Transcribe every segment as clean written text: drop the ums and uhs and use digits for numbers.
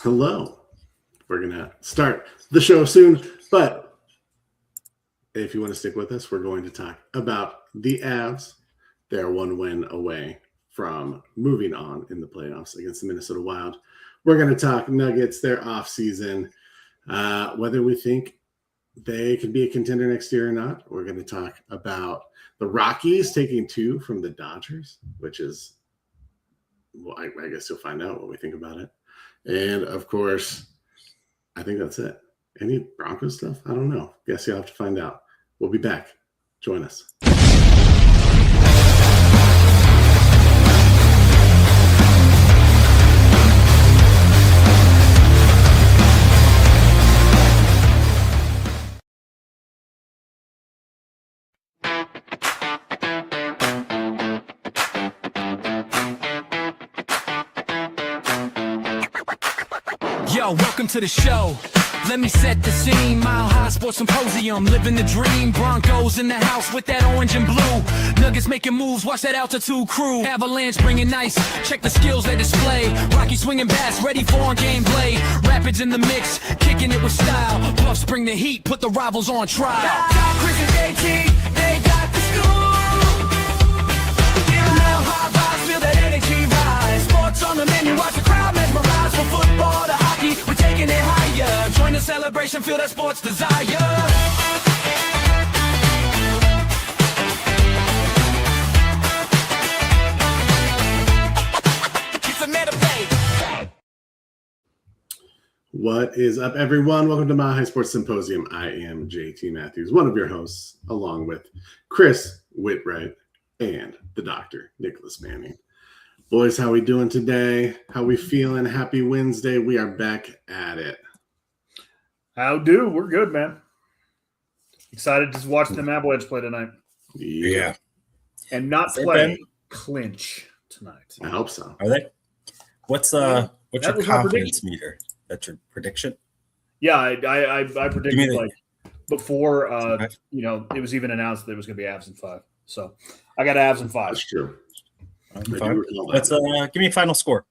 Hello. We're going to start the show soon, but if you want to stick with us, we're going to talk about the Avs. They're one win away from moving on in the playoffs against the Minnesota Wild. We're going to talk Nuggets, their offseason, whether we think they could be a contender next year or not. We're going to talk about the Rockies taking 2 from the Dodgers, which is, well, I guess you'll find out what we think about it. And, of course, I think that's it. Any Broncos stuff? I don't know. Guess you'll have to find out. We'll be back. Join us. Yo, welcome to the show. Let me set the scene. Mile High Sports Symposium, living the dream. Broncos in the house with that orange and blue. Nuggets making moves, watch that altitude crew. Avalanche bringing ice, check the skills they display. Rockies swinging bats, ready for on gameplay. Rapids in the mix, kicking it with style. Buffs bring the heat, put the rivals on trial. Chris and JT, they got the scoop. Give them Mile High vibes, feel that energy rise. Sports on the menu, watch the crowd mesmerize. From football to hockey, we're taking it higher. Join the celebration, feel that sports desire. It's a meta play. What is up, everyone? Welcome to Mile High Sports Symposium. I am JT Matthews, one of your hosts, along with Chris Whitwright and the doctor, Nicholas Manning. Boys, how we doing today? How we feeling? Happy Wednesday. We are back at it. How do? We're good, man. Excited to watch them Avalanche play tonight. Yeah. And not play clinch tonight. I hope so. Are they? What's your confidence meter? That's your prediction? Yeah, I predicted like before okay. It was even announced that it was gonna be Avs in 5. So I got Avs in 5. That's true. Let's give me a final score.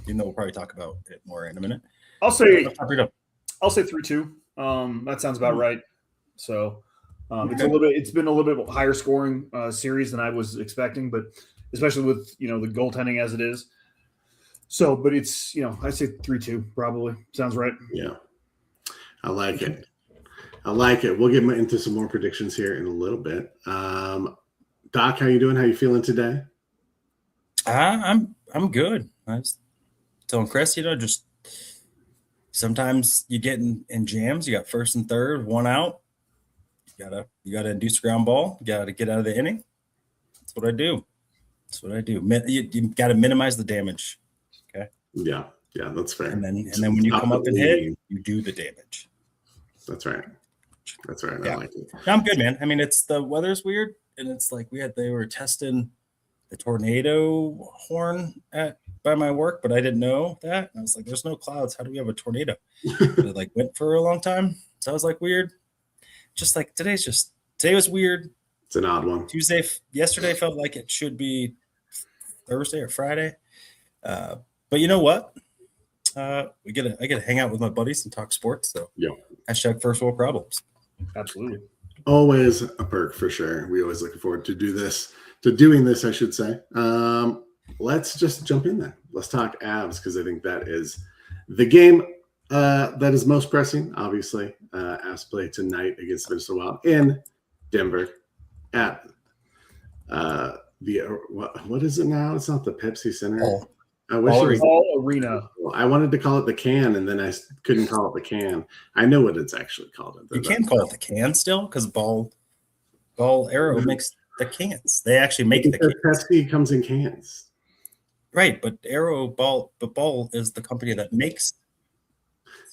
Even though we'll probably talk about it more in a minute. I'll say 3-2. That sounds about right. So it's been a little bit higher scoring series than I was expecting, but especially with the goaltending as it is. So, but it's I'd say 3-2 probably sounds right. Yeah, I like it. We'll get into some more predictions here in a little bit. Doc, how you doing? How you feeling today? I'm good. I was telling Chris, just sometimes you get in jams. You got first and third, one out. You gotta induce ground ball. You gotta get out of the inning. That's what I do. You gotta minimize the damage. Okay. Yeah, that's fair. And then when you come up and hit, you do the damage. That's right. Yeah. I like it. I'm good, man. I mean, the weather's weird, and it's like they were testing the tornado horn by my work, but I didn't know that. And I was like, there's no clouds. How do we have a tornado? It went for a long time. So I was like, weird. Just like today was weird. It's an odd one. Yesterday felt like it should be Thursday or Friday. But you know what? I get to hang out with my buddies and talk sports. So yeah. # first world problems. Absolutely. Always a perk for sure. We always looking forward to doing this, I should say. Let's just jump in there. Let's talk Avs because I think that is the game that is most pressing. Obviously, Avs play tonight against Minnesota Wild in Denver at what is it now? It's not the Pepsi Center. I wish it was Ball Arena. I wanted to call it the Can, and then I couldn't call it the Can. I know what it's actually called. You can call it the Can still because Ball Arrow makes the cans. They actually make the cans. Pepsi comes in cans. Right, but Ball is the company that makes.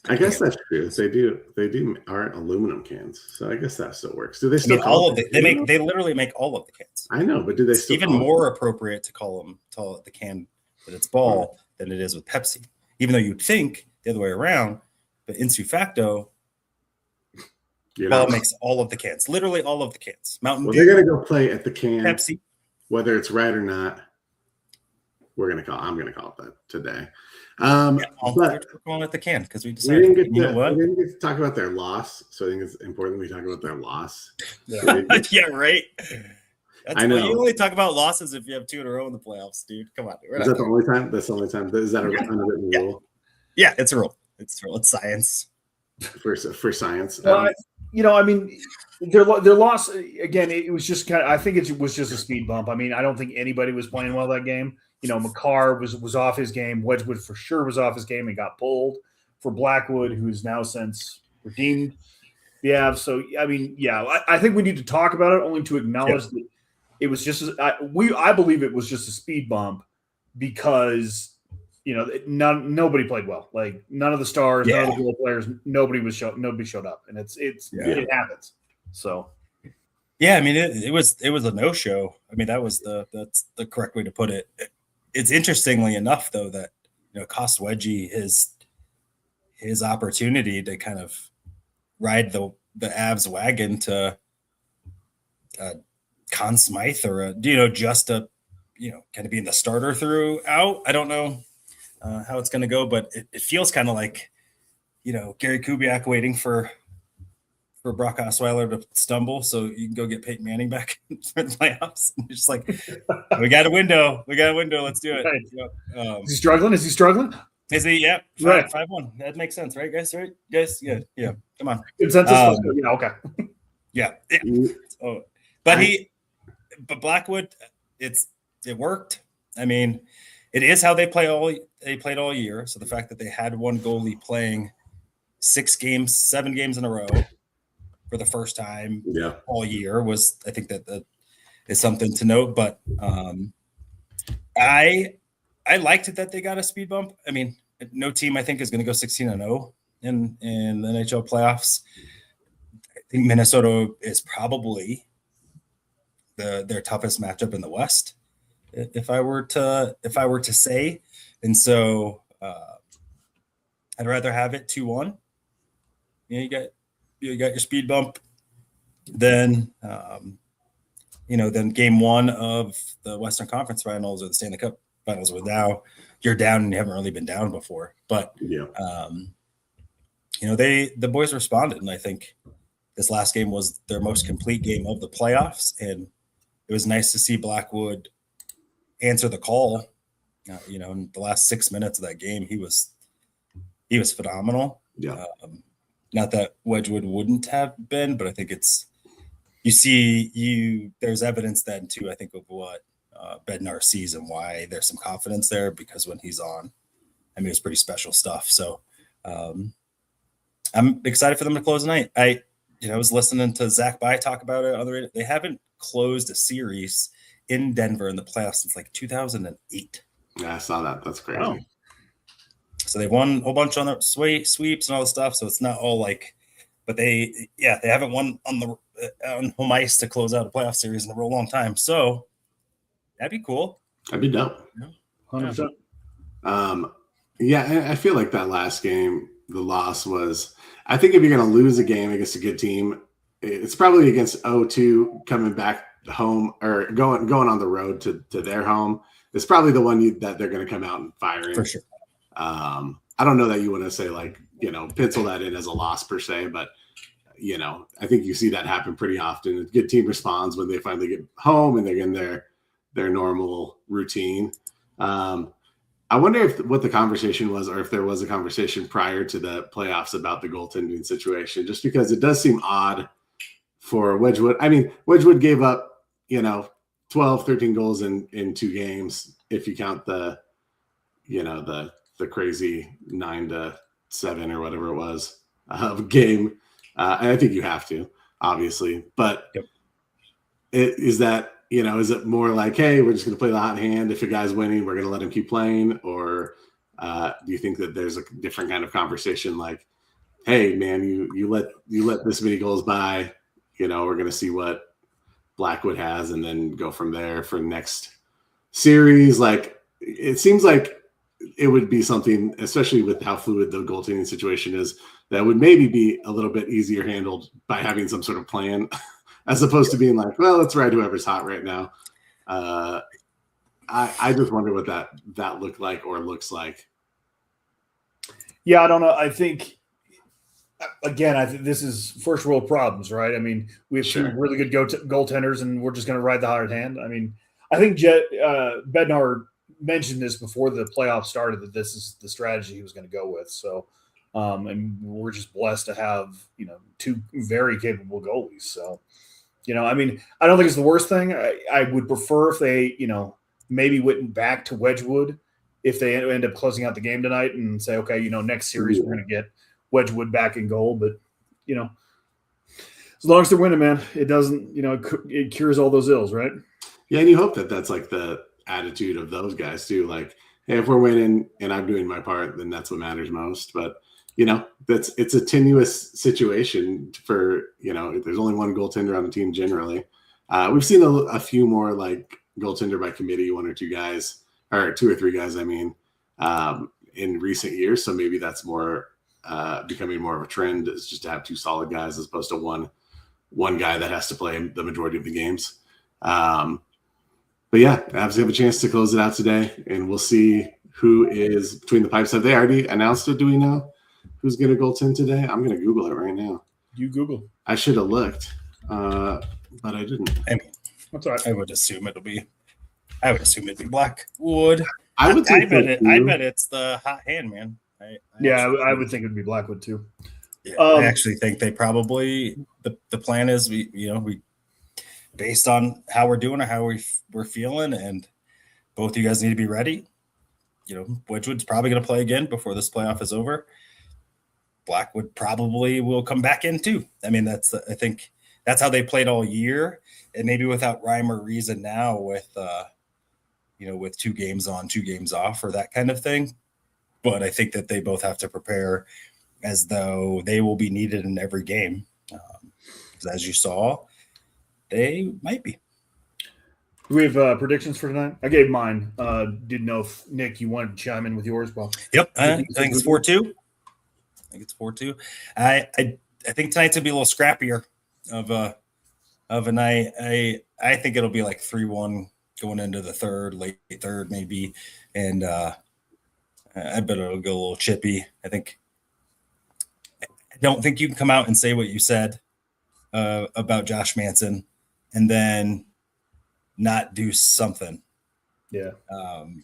I guess that's true. They do aren't aluminum cans, so I guess that still works. Do they still all of it? They literally make all of the cans. I know, but do they still? It's even more appropriate to call it the can that it's Ball than it is with Pepsi. Even though you'd think the other way around, but insu facto, Ball makes all of the cans, literally all of the cans. Mountain Dew. They're gonna go play at the Can. Pepsi, whether it's right or not. I'm gonna call it that today. But we're calling it the can because we decided. We didn't get to talk about their loss, so I think it's important we talk about their loss. Yeah, yeah, right. I know. You only talk about losses if you have 2 in a row in the playoffs, dude. Come on. Is that the only time? That's the only time. Is that an unwritten rule? Yeah, it's a rule. It's science. For science. Well, I mean, their loss again. It was just kind of. I think it was just a speed bump. I mean, I don't think anybody was playing well that game. McCarr was off his game. Wedgwood for sure was off his game and got pulled for Blackwood, who's now since redeemed the Avs. So I mean, yeah, I think we need to talk about it only to acknowledge that it was just. I believe it was just a speed bump because nobody played well. Like none of the stars, none of the role players, nobody showed up, and it happens. So. Yeah, I mean it was a no-show. I mean that's the correct way to put it. It's interestingly enough though that cost Wedgie his opportunity to kind of ride the Avs wagon to Conn Smythe or just kind of being the starter throughout. I don't know how it's going to go, but it feels kind of like Gary Kubiak waiting for Brock Osweiler to stumble so you can go get Peyton Manning back for the playoffs. And just like, we got a window. Let's do it. Right. Is he struggling? Is he? Yeah. Right. 5-1. That makes sense, right, guys? Right? Guys? Yeah. Come on. Consensus. Okay. Yeah. So, but Blackwood, it worked. I mean, it is how they played all year. So the fact that they had one goalie playing 7 games in a row for the first time all year was, I think that is something to note. But I liked it that they got a speed bump. I mean, no team I think is going to go 16-0 in the NHL playoffs. I think Minnesota is probably their toughest matchup in the West, if I were to say. And so I'd rather have it 2-1. You got your speed bump, then then game 1 of the Western Conference Finals or the Stanley Cup Finals, where now you're down and you haven't really been down before. But the boys responded, and I think this last game was their most complete game of the playoffs, and it was nice to see Blackwood answer the call. In the last 6 minutes of that game, he was phenomenal. Yeah. Not that Wedgwood wouldn't have been, but I think there's evidence then too, I think, of what Bednar sees and why there's some confidence there, because when he's on, I mean, it's pretty special stuff. So I'm excited for them to close the night. I was listening to Zach By talk about it. They haven't closed a series in Denver in the playoffs since like 2008. Yeah, I saw that. That's crazy. Wow. So they won a whole bunch on their sweeps and all the stuff. So it's not all like, but they haven't won on home ice to close out a playoff series in a real long time. So that'd be cool. That'd be dope. 100%. I feel like that last game, the loss was, I think if you're going to lose a game against a good team, it's probably against O2 coming back home or going on the road to their home. It's probably the one that they're going to come out and firing. For sure. I don't know that you want to say pencil that in as a loss per se, but I think you see that happen pretty often. A good team responds when they finally get home and they're in their normal routine. I wonder what the conversation was, or if there was a conversation prior to the playoffs about the goaltending situation, just because it does seem odd for Wedgwood. I mean, Wedgwood gave up, 12, 13 goals in 2 games, if you count the crazy 9-7 or whatever it was of game. And I think you have to, obviously, but is it more like, hey, we're just going to play the hot hand. If a guy's winning, we're going to let him keep playing? Or do you think that there's a different kind of conversation like, hey man, you let this many goals by, we're going to see what Blackwood has and then go from there for next series? Like, it seems like it would be something, especially with how fluid the goaltending situation is, that would maybe be a little bit easier handled by having some sort of plan, as opposed to being like, well, let's ride whoever's hot right now. I I just wonder what that looked like or looks like. Yeah, I don't know. I think again, I think this is first world problems, right? I mean, we have Sure. two really good goaltenders, and we're just going to ride the hard hand. I mean, I think Bednar mentioned this before the playoffs started that this is the strategy he was going to go with. So, and we're just blessed to have two very capable goalies. So, I mean, I don't think it's the worst thing. I would prefer if they, maybe went back to Wedgwood if they end up closing out the game tonight and say, okay, next series we're going to get Wedgwood back in goal. But, as long as they're winning, man, it doesn't, it cures all those ills, right? Yeah, and you hope that that's like the attitude of those guys too. Like, hey, if we're winning and I'm doing my part, then that's what matters most. But it's a tenuous situation for there's only one goaltender on the team generally. We've seen a few more like goaltender by committee, one or two guys, or two or three guys, I mean, in recent years. So maybe that's more becoming more of a trend, is just to have two solid guys as opposed to one guy that has to play the majority of the games. But yeah, Avs have a chance to close it out today, and we'll see who is between the pipes. Have they already announced it? Do we know who's going to goaltend today? I'm going to Google it right now. You Google. I should have looked, but I didn't. I mean, That's all right. I would assume it'd be Blackwood. I bet it's the hot hand, man. I would think it would be Blackwood too. Yeah, I actually think they probably the plan is we based on how we're doing or how we're feeling, and both you guys need to be ready. Wedgwood's probably going to play again before this playoff is over. Blackwood probably will come back in too. I mean, I think that's how they played all year, and maybe without rhyme or reason now with with 2 games on, 2 games off, or that kind of thing. But I think that they both have to prepare as though they will be needed in every game. As you saw, they might be. Do we have predictions for tonight? I gave mine. Didn't know if, Nick, you wanted to chime in with yours, Bob. Yep, I think it's 4-2. I think it's 4-2. I think tonight's gonna be a little scrappier of a night. I think it'll be like 3-1 going into the third, late third maybe, and I bet it'll go a little chippy. I don't think you can come out and say what you said about Josh Manson and then not do something. Yeah.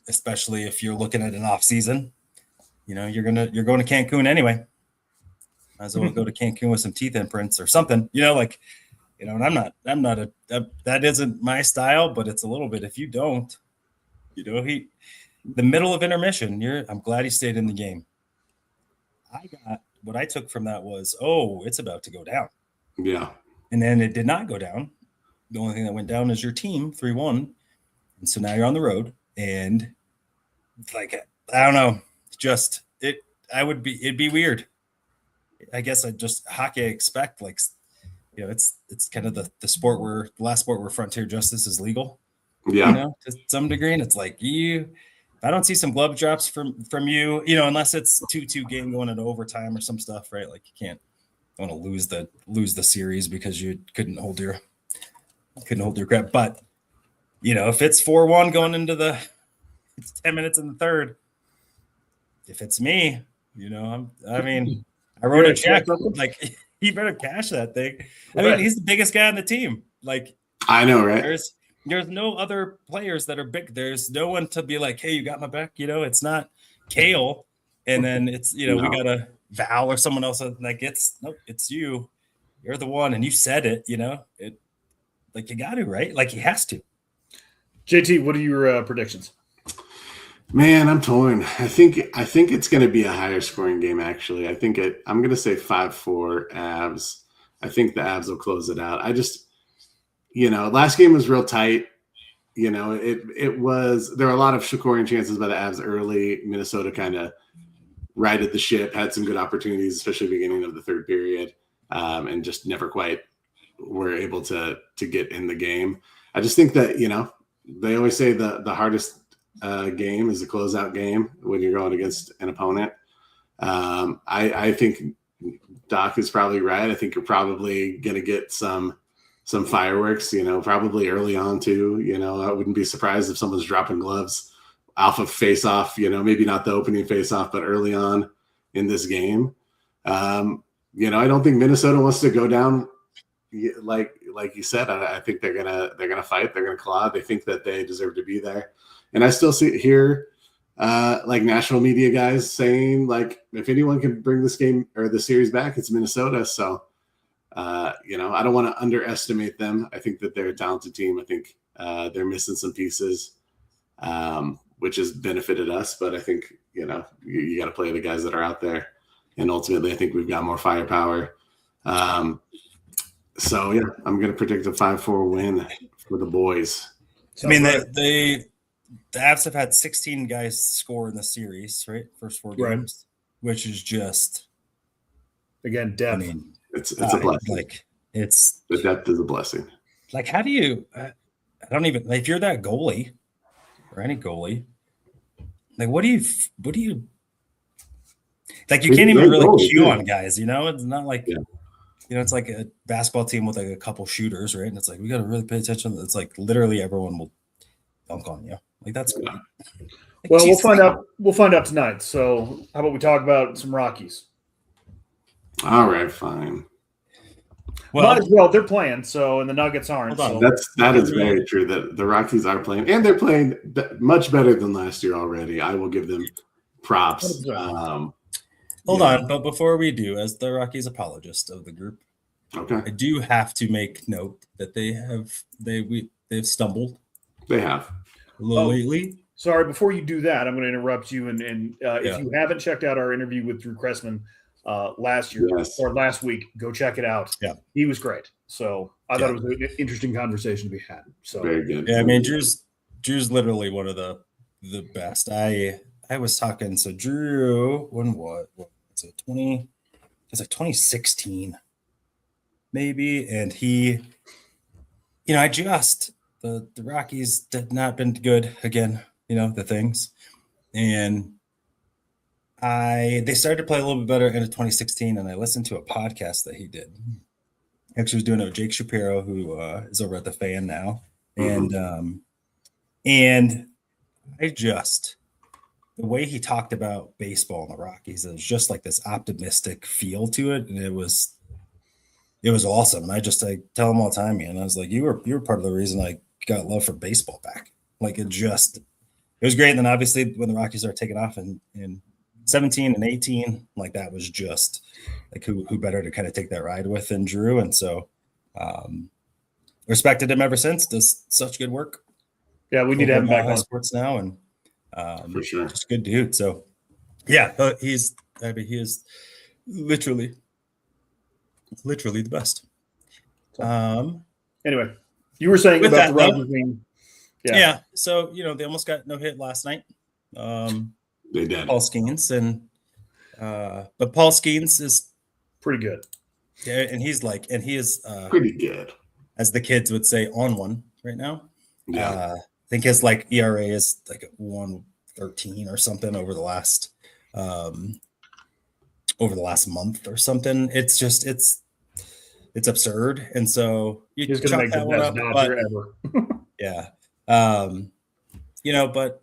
Especially if you're looking at an off season, you're going to Cancun anyway. Might as well go to Cancun with some teeth imprints or something, and that isn't my style, but it's a little bit. If you don't, the middle of intermission, I'm glad he stayed in the game. What I took from that was, it's about to go down. Yeah. And then it did not go down. The only thing that went down is your team 3-1. And so now you're on the road, and I don't know, it'd be weird. I guess hockey, I expect it's kind of the sport where the last sport where frontier justice is legal. Yeah. To some degree. And it's like if I don't see some glove drops from you, unless it's 2-2 game going into overtime or some stuff, right? Like you can't want to lose the series because you couldn't hold your crap. But if it's 4-1 going into it's 10 minutes in the third, if it's me, I wrote a check. Like, you better cash that thing. I mean, he's the biggest guy on the team. Like, I know, right? There's no other players that are big. There's no one to be like, hey, you got my back. It's not Kale, and then it's we got a Val or someone else. Like, it's you. You're the one, and you said it. It like you got to, right? Like he has to. JT, what are your predictions? Man, I'm torn. I think it's going to be a higher scoring game. Actually, I'm going to say 5-4 Avs. I think the Avs will close it out. I just, last game was real tight. It was. There were a lot of scoring chances by the Avs early. Minnesota kind of righted the ship, had some good opportunities, especially beginning of the third period, and just never quite were able to get in the game. I just think that they always say the hardest game is a closeout game when you're going against an opponent. I think Doc is probably right. I think you're probably going to get some some fireworks, probably early on too. I wouldn't be surprised if someone's dropping gloves off of face off, maybe not the opening face off, but early on in this game. I don't think Minnesota wants to go down like you said. I think they're gonna fight. They're gonna claw. They think that they deserve to be there. And I still hear like national media guys saying like if anyone can bring this game or the series back, it's Minnesota. So I don't want to underestimate them. I think that they're a talented team. I think they're missing some pieces, which has benefited us. But I think you got to play the guys that are out there. And ultimately, I think we've got more firepower. So, yeah, I'm going to predict a 5-4 win for the boys. I mean, the Avs have had 16 guys score in the series, right? First 4 games, which is just again depth. I mean, it's a blessing. Like the depth is a blessing. Like, how do you? I don't even like if you're that goalie or any goalie. Like, what do you? Like, you can't even really cue on guys. It's not like. Yeah. It's like a basketball team with like a couple shooters, right? And it's like we got to really pay attention. It's like literally everyone will dunk on you. Like that's great. Like, well, we'll find out. We'll find out tonight. So, how about we talk about some Rockies? All right, fine. Well, they're playing. So, and the Nuggets aren't. So. That is very true. That the Rockies are playing, and they're playing much better than last year already. I will give them props. Hold on, but before we do, as the Rockies apologist of the group, okay, I do have to make note that they've stumbled. They have a little lately. Sorry, before you do that, I'm going to interrupt you. And if you haven't checked out our interview with Drew Cressman last year or last week, go check it out. Yeah, he was great. So I thought it was an interesting conversation to be had. So very good. Yeah, I mean, Drew's literally one of the best. I was talking. So Drew, when what? It's like 2016, maybe. And he, the Rockies had not been good again, the things. And they started to play a little bit better into 2016. And I listened to a podcast that he did. He actually was doing it with Jake Shapiro, who is over at the Fan now. Mm-hmm. And the way he talked about baseball in the Rockies, it was just like this optimistic feel to it. And it was awesome. And I tell him all the time, man, I was like, you were part of the reason I got love for baseball back. Like it was great. And then obviously when the Rockies started taking off in 17 and 18, like that was just like who better to kind of take that ride with than Drew. And so respected him ever since. Does such good work. Yeah, we need to have him back on sports now. And for sure, just a good dude. So yeah, he is literally the best. Anyway, you were saying about the Rockies thing. Yeah. So they almost got no hit last night. They did. Paul Skeens but Paul Skeens is pretty good. Yeah, and he is pretty good, as the kids would say, on one right now. Yeah. I think his ERA is like 1.13 or something over the last month or something. It's just it's absurd, and so you he's going to make the best Dodger ever. Yeah, but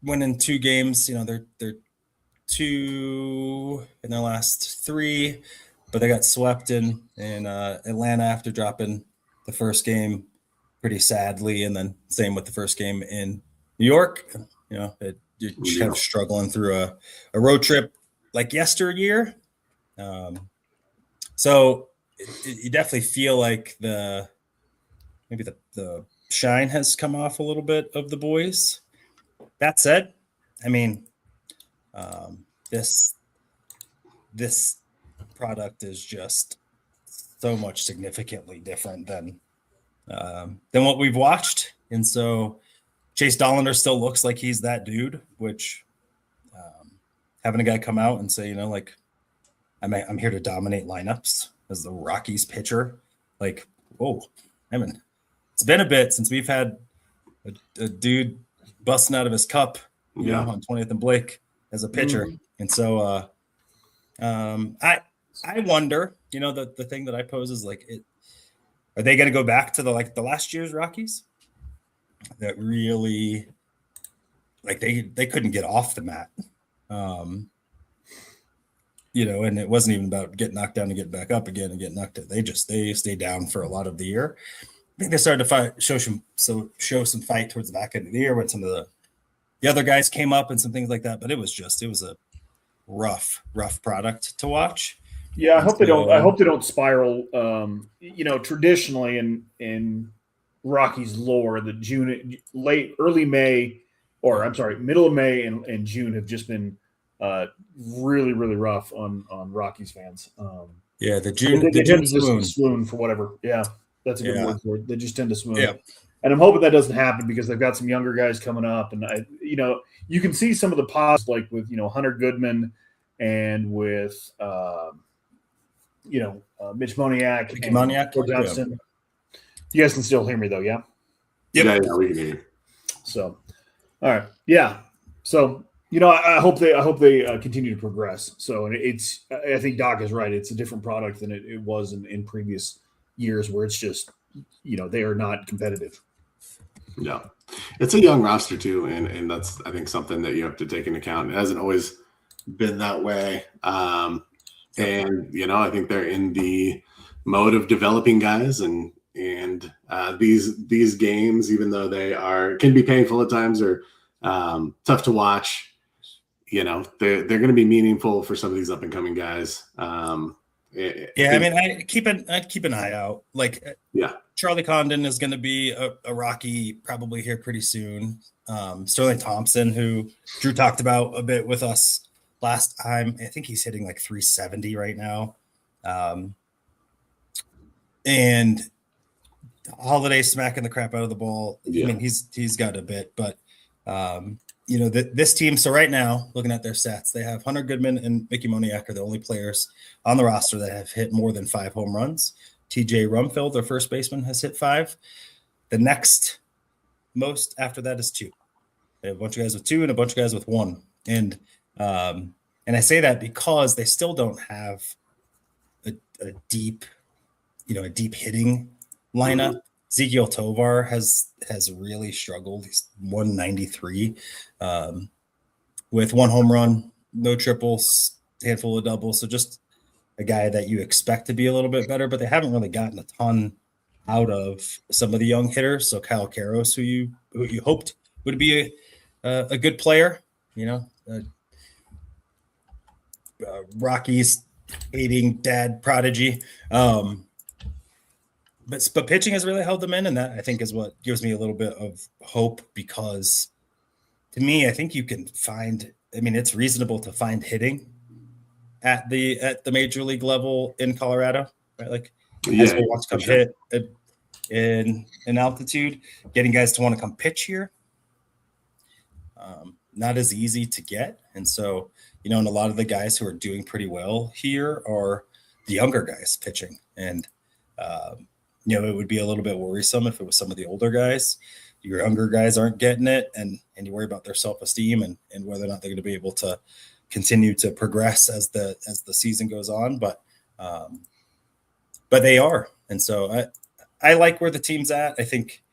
winning 2 games, they're 2 in their last 3, but they got swept in Atlanta after dropping the first game pretty sadly, and then same with the first game in New York. You're kind of struggling through a road trip like yesteryear. So you definitely feel like maybe the shine has come off a little bit of the boys. That said, I mean, this product is just so much significantly different than what we've watched. And so Chase Dollander still looks like he's that dude, which having a guy come out and say, I'm here to dominate lineups as the Rockies pitcher. Like, whoa, it's been a bit since we've had a dude busting out of his cup, on 20th and Blake as a pitcher. Mm-hmm. And so I wonder, the thing that I pose is like are they going to go back to the last year's Rockies that really like they couldn't get off the mat? And it wasn't even about getting knocked down and get back up again and get knocked out. They stayed down for a lot of the year. I think they started to show some fight towards the back end of the year when some of the other guys came up and some things like that. But it was a rough product to watch. Yeah, I hope they don't spiral. Traditionally in Rockies lore, the middle of May and June have just been really, really rough on Rockies fans. The June they tend to swoon. just swoon for whatever. Yeah, that's a good word for it. They just tend to swoon. Yeah. And I'm hoping that doesn't happen because they've got some younger guys coming up, and you can see some of the positives like with Hunter Goodman and with Mitch Moniak and Cole Johnston. You guys can still hear me though, yeah? Yep. Yeah, we can hear you. So, all right, yeah. So I hope they continue to progress. So, and I think Doc is right. It's a different product than it was in previous years where it's just they are not competitive. Yeah, it's a young roster too, and that's I think something that you have to take into account. It hasn't always been that way, and I think they're in the mode of developing guys, and these games, even though they can be painful at times or tough to watch, they're going to be meaningful for some of these up and coming guys. I'd keep an eye out. Charlie Condon is going to be a Rocky probably here pretty soon. Sterling Thompson, who Drew talked about a bit with us last time, I think he's hitting like 370 right now. And Holiday smacking the crap out of the ball. Yeah. I mean, he's got a bit, but this team. So right now, looking at their stats, they have Hunter Goodman and Mickey Moniak are the only players on the roster that have hit more than 5 home runs. TJ Rumfield, their first baseman, has hit 5. The next most after that is 2. They have a bunch of guys with 2 and a bunch of guys with 1. And I say that because they still don't have a deep hitting lineup. Mm-hmm. Ezekiel Tovar has really struggled. He's 193 with 1 home run, no triples, handful of doubles. So just a guy that you expect to be a little bit better, but they haven't really gotten a ton out of some of the young hitters. So Kyle Karros, who you hoped would be a good player, Rockies hating dad prodigy. But pitching has really held them in, and that I think is what gives me a little bit of hope, because to me, I think you can find. I mean, it's reasonable to find hitting at the major league level in Colorado, right? Like, guys will want to come hit in altitude. Getting guys to want to come pitch here, not as easy to get, and so and a lot of the guys who are doing pretty well here are the younger guys pitching, and it would be a little bit worrisome if it was some of the older guys. Your younger guys aren't getting it, and you worry about their self-esteem and whether or not they're going to be able to continue to progress as the season goes on. But they are, and so I like where the team's at. I think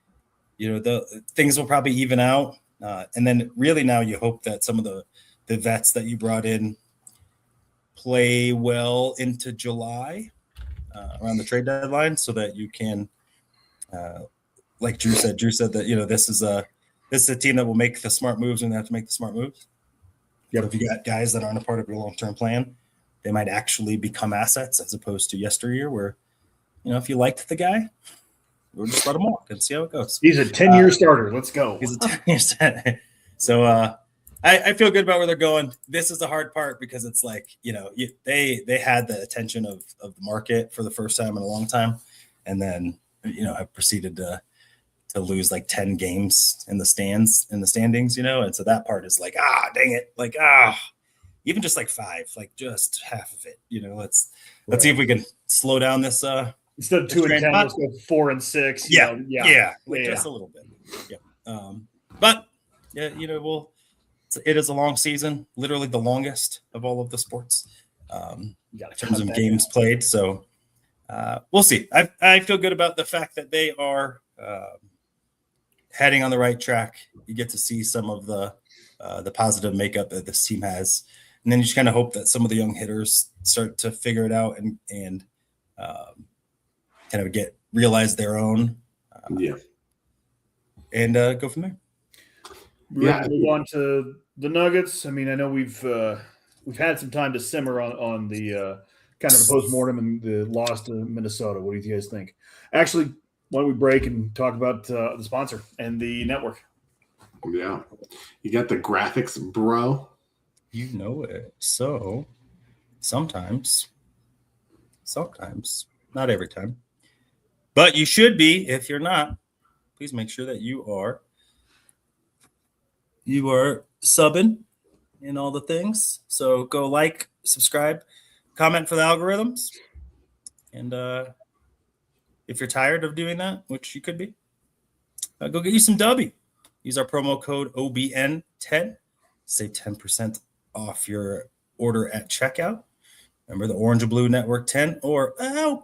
the things will probably even out, and then really now you hope that some of the vets that you brought in play well into July. Around the trade deadline, so that you can, like Drew said that this is a team that will make the smart moves when they have to make the smart moves. Yeah, if you got guys that aren't a part of your long-term plan, they might actually become assets as opposed to yesteryear, where if you liked the guy, we'll just let him walk and see how it goes. He's a 10-year starter. Let's go. He's a 10-year starter. So I feel good about where they're going. This is the hard part because it's like, they had the attention of the market for the first time in a long time. And then, have proceeded to lose like 10 games in the standings, And so that part is like, dang it. Like, even just like 5, like just half of it, let's see if we can slow down this. Instead of 2 and 10, let's go 4 and 6. Yeah. Just a little bit. Yeah. But it is a long season, literally the longest of all of the sports in terms of games played. So we'll see. I feel good about the fact that they are heading on the right track. You get to see some of the positive makeup that this team has, and then you just kind of hope that some of the young hitters start to figure it out and kind of realize their own. And go from there. Yeah, move on to the Nuggets. I mean, I know we've had some time to simmer on the kind of the postmortem and the loss to Minnesota. What do you guys think? Actually, why don't we break and talk about the sponsor and the network? Yeah, you got the graphics, bro. You know it. So sometimes, not every time, but you should be. If you're not, please make sure that you are subbing in all the things. So go like, subscribe, comment for the algorithms. And if you're tired of doing that, which you could be, go get you some W. Use our promo code OBN10. Save 10% off your order at checkout. Remember the Orange and Blue Network 10 or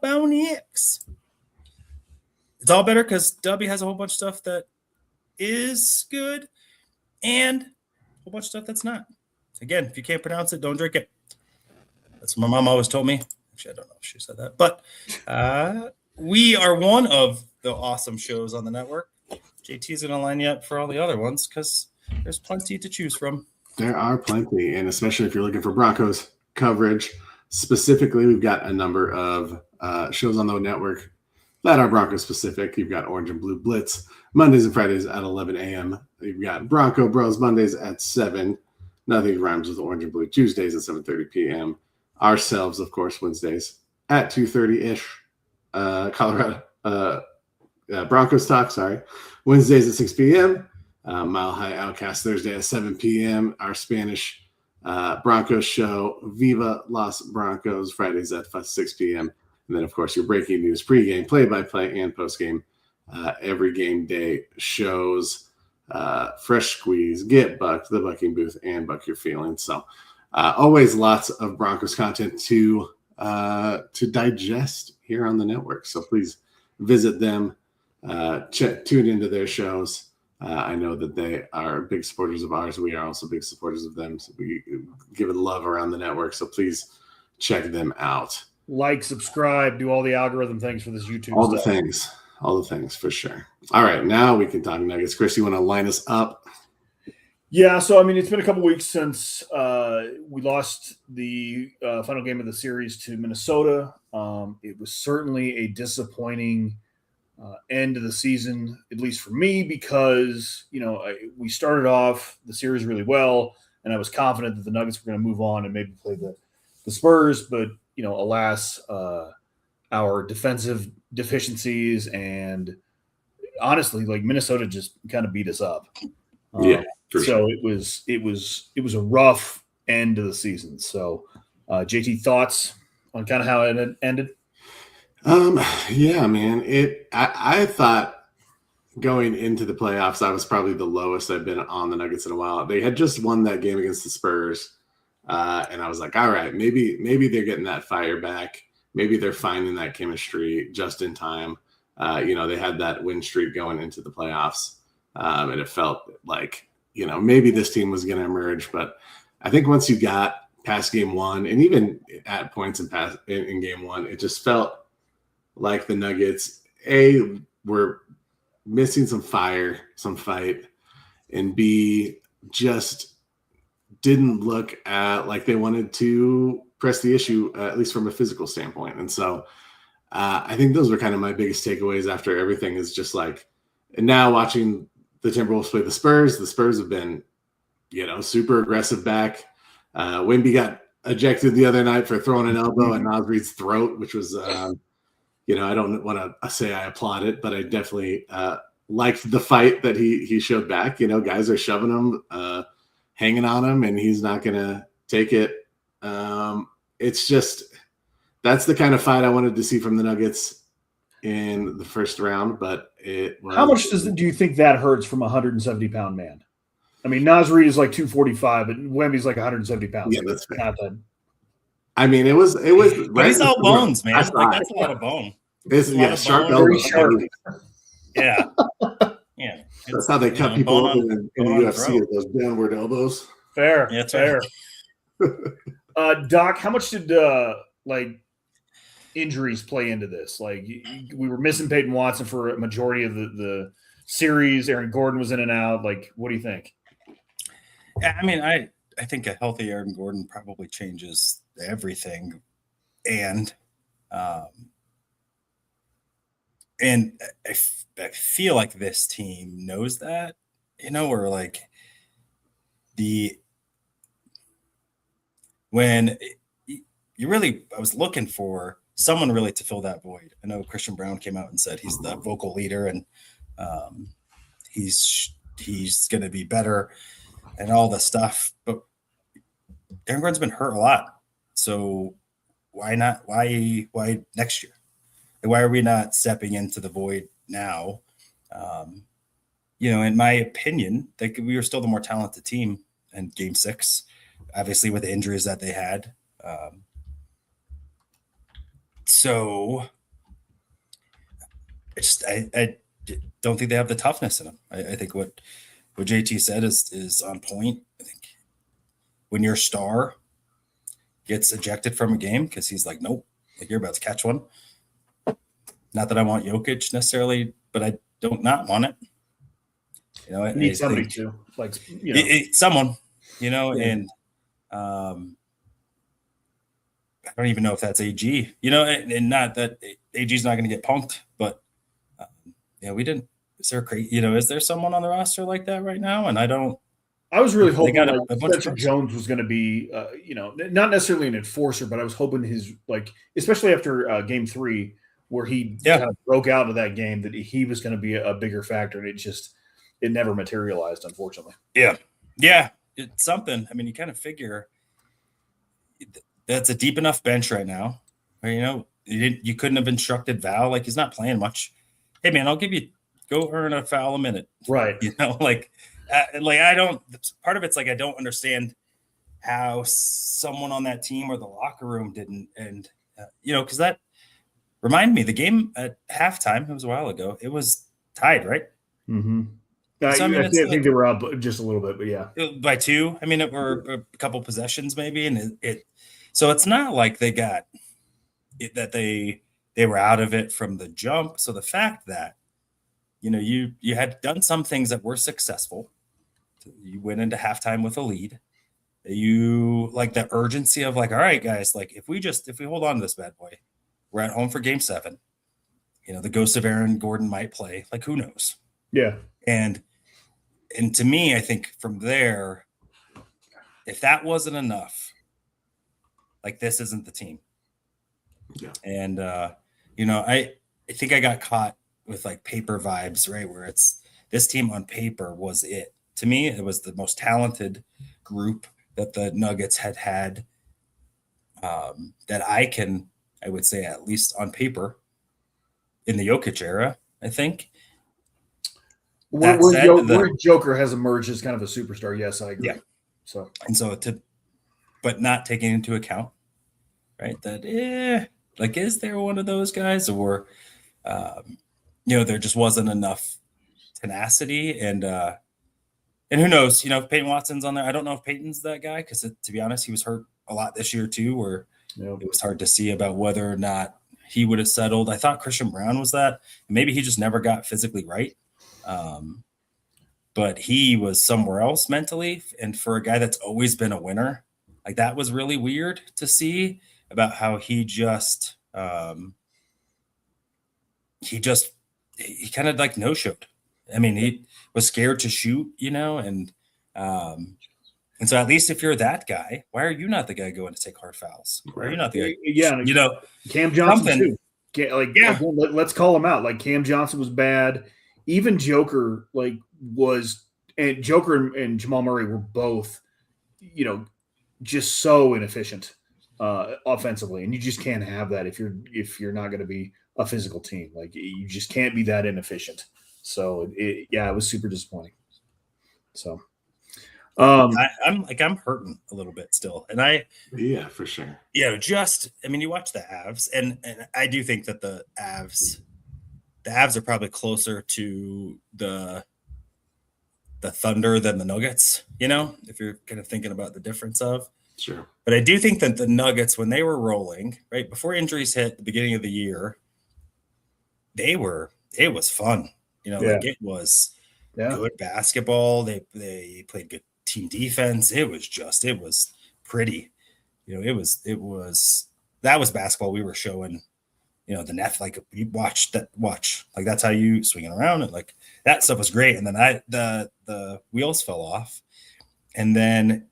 Bounty X. It's all better because W has a whole bunch of stuff that is good and a whole bunch of stuff that's not. Again, if you can't pronounce it, don't drink it. That's what my mom always told me. Actually, I don't know if she said that. But we are one of the awesome shows on the network. JT's going to line you up for all the other ones because there's plenty to choose from. There are plenty, and especially if you're looking for Broncos coverage. Specifically, we've got a number of shows on the network that are Broncos specific. You've got Orange and Blue Blitz Mondays and Fridays at 11 a.m. You've got Bronco Bros Mondays at 7. Nothing Rhymes with Orange and Blue Tuesdays at 7:30 p.m. Ourselves, of course, Wednesdays at 2:30-ish. Colorado Broncos Talk, Wednesdays at 6 p.m. Mile High Outcast Thursday at 7 p.m. Our Spanish Broncos show, Viva Los Broncos, Fridays at 6 p.m. And then, of course, your breaking news, pregame, play-by-play, and postgame every game day shows, Fresh Squeeze, Get Bucked, The Bucking Booth, and Buck Your Feelings. So always lots of Broncos content to digest here on the network. So please visit them, tune into their shows. I know that they are big supporters of ours. We are also big supporters of them. So we give it love around the network. So please check them out. Like, subscribe, do all the algorithm things for this YouTube All stuff. the things for sure. All right, now we can talk Nuggets. Chris, you want to line us up? Yeah, so I mean, it's been a couple weeks since we lost the final game of the series to Minnesota. It was certainly a disappointing end of the season, at least for me, because we started off the series really well, and I was confident that the Nuggets were going to move on and maybe play the Spurs, but alas, our defensive deficiencies and honestly, like Minnesota just kind of beat us up. Yeah. So sure. it was a rough end of the season. So, JT, thoughts on kind of how it ended? Yeah, man. I thought going into the playoffs, I was probably the lowest I've been on the Nuggets in a while. They had just won that game against the Spurs, and I was like, all right, maybe they're getting that fire back. Maybe they're finding that chemistry just in time. They had that win streak going into the playoffs, and it felt like maybe this team was going to emerge. But I think once you got past game one, and even at points in game one, it just felt like the Nuggets, A, were missing some fire, some fight, and B, just didn't look like they wanted to press the issue, at least from a physical standpoint. And so I think those were kind of my biggest takeaways after everything is just like, and now watching the Timberwolves play the Spurs have been, super aggressive back. Wemby got ejected the other night for throwing an elbow at Naz Reid's throat, which was, I don't want to say I applaud it, but I definitely liked the fight that he showed back. Guys are shoving him, hanging on him, and he's not going to take it. It's just, that's the kind of fight I wanted to see from the Nuggets in the first round, but it was. How much do you think that hurts from a 170-pound man? I mean, Naz Reid is like 245, but Wemby's like 170 pounds. Yeah, that's fair. I mean, it was But he's all bones, man. That's That's a lot of bone. sharp bone. elbow. Sharp. Yeah. Yeah. That's how they cut people bone open in the UFC, are those downward elbows. Fair. Yeah, that's fair. right. Doc, how much did injuries play into this? Like we were missing Peyton Watson for a majority of the series. Aaron Gordon was in and out. Like, what do you think? Yeah, I mean, I think a healthy Aaron Gordon probably changes everything, and I feel like this team knows that, or like when you really, I was looking for someone really to fill that void. I know Christian Brown came out and said he's the vocal leader and he's going to be better and all the stuff, but Aaron Gordon's been hurt a lot. So why not? Why next year? Why are we not stepping into the void now? In my opinion, we were still the more talented team in Game 6, obviously with the injuries that they had. So I don't think they have the toughness in them. I think what JT said is on point. I think when your star gets ejected from a game because he's like, nope, like you're about to catch one. Not that I want Jokić necessarily, but I don't not want it. You need somebody to someone, and I don't even know if that's AG, and not that AG's not going to get punked, but we didn't. Is there is there someone on the roster like that right now? And I was really hoping Spencer Jones was going to be, not necessarily an enforcer, but I was hoping his especially after Game 3 where he kind of broke out of that game, that he was going to be a bigger factor, and it never materialized, unfortunately. Yeah, it's something. I mean, you kind of figure that's a deep enough bench right now. Where, you couldn't have instructed Val, like he's not playing much. Hey man, I'll give you go earn a foul a minute, right? I don't. Part of it's like I don't understand how someone on that team or the locker room didn't, and because that reminded me the game at halftime. It was a while ago. It was tied, right? Mm-hmm. So, I think they were up just a little bit, but yeah, by 2. I mean, it were a couple possessions maybe, and so it's not like they got it, that they were out of it from the jump. So the fact that you had done some things that were successful, you went into halftime with a lead. You like the urgency of like, all right, guys, like if we hold on to this bad boy, we're at home for Game 7. The ghost of Aaron Gordon might play. Like, who knows? Yeah, and to me, I think from there, if that wasn't enough, like this isn't the team. Yeah. And I think I got caught with like paper vibes, right? Where it's this team on paper was it. To me, it was the most talented group that the Nuggets had that I would say at least on paper in the Jokić era, I think. Where Joker has emerged as kind of a superstar. Yes, I agree. Yeah. But not taking into account, right? That is there one of those guys, or there just wasn't enough tenacity, and who knows? If Peyton Watson's on there, I don't know if Peyton's that guy because to be honest, he was hurt a lot this year too, where it was hard to see about whether or not he would have settled. I thought Christian Brown was that. Maybe he just never got physically right. But he was somewhere else mentally. And for a guy that's always been a winner, like that was really weird to see about how he kind of like no-showed. I mean, he was scared to shoot, and so at least if you're that guy, why are you not the guy going to take hard fouls? Why are you not the guy? Yeah. Cam Johnson too. Let's call him out. Like Cam Johnson was bad. Even Joker Joker and Jamal Murray were both, just so inefficient offensively, and you just can't have that if you're not going to be a physical team. Like you just can't be that inefficient. So it was super disappointing. So, I'm hurting a little bit still, and Yeah, for sure. you watch the Avs, and I do think that the Avs are probably closer to the Thunder than the Nuggets, if you're kind of thinking about the difference of. Sure. But I do think that the Nuggets, when they were rolling, right before injuries hit the beginning of the year, it was fun. It was good basketball. They played good team defense. It was pretty. That was basketball we were showing. The net, like you watch, like that's how you swing it around, and like that stuff was great. And then the wheels fell off, and then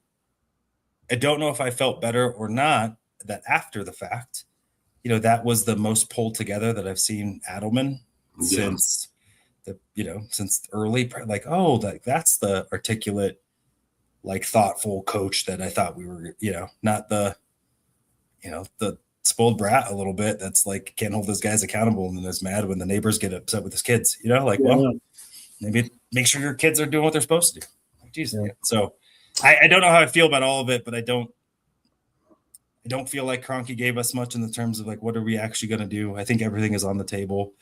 I don't know if I felt better or not that after the fact, that was the most pulled together that I've seen Adelman since early, like, that's the articulate, like thoughtful coach that I thought we were, not the spoiled brat a little bit that's like can't hold his guys accountable and then is mad when the neighbors get upset with his kids, well, maybe make sure your kids are doing what they're supposed to do. Like, geez. Yeah. So I don't know how I feel about all of it, but I don't feel like Kroenke gave us much in the terms of like, what are we actually going to do? I think everything is on the table,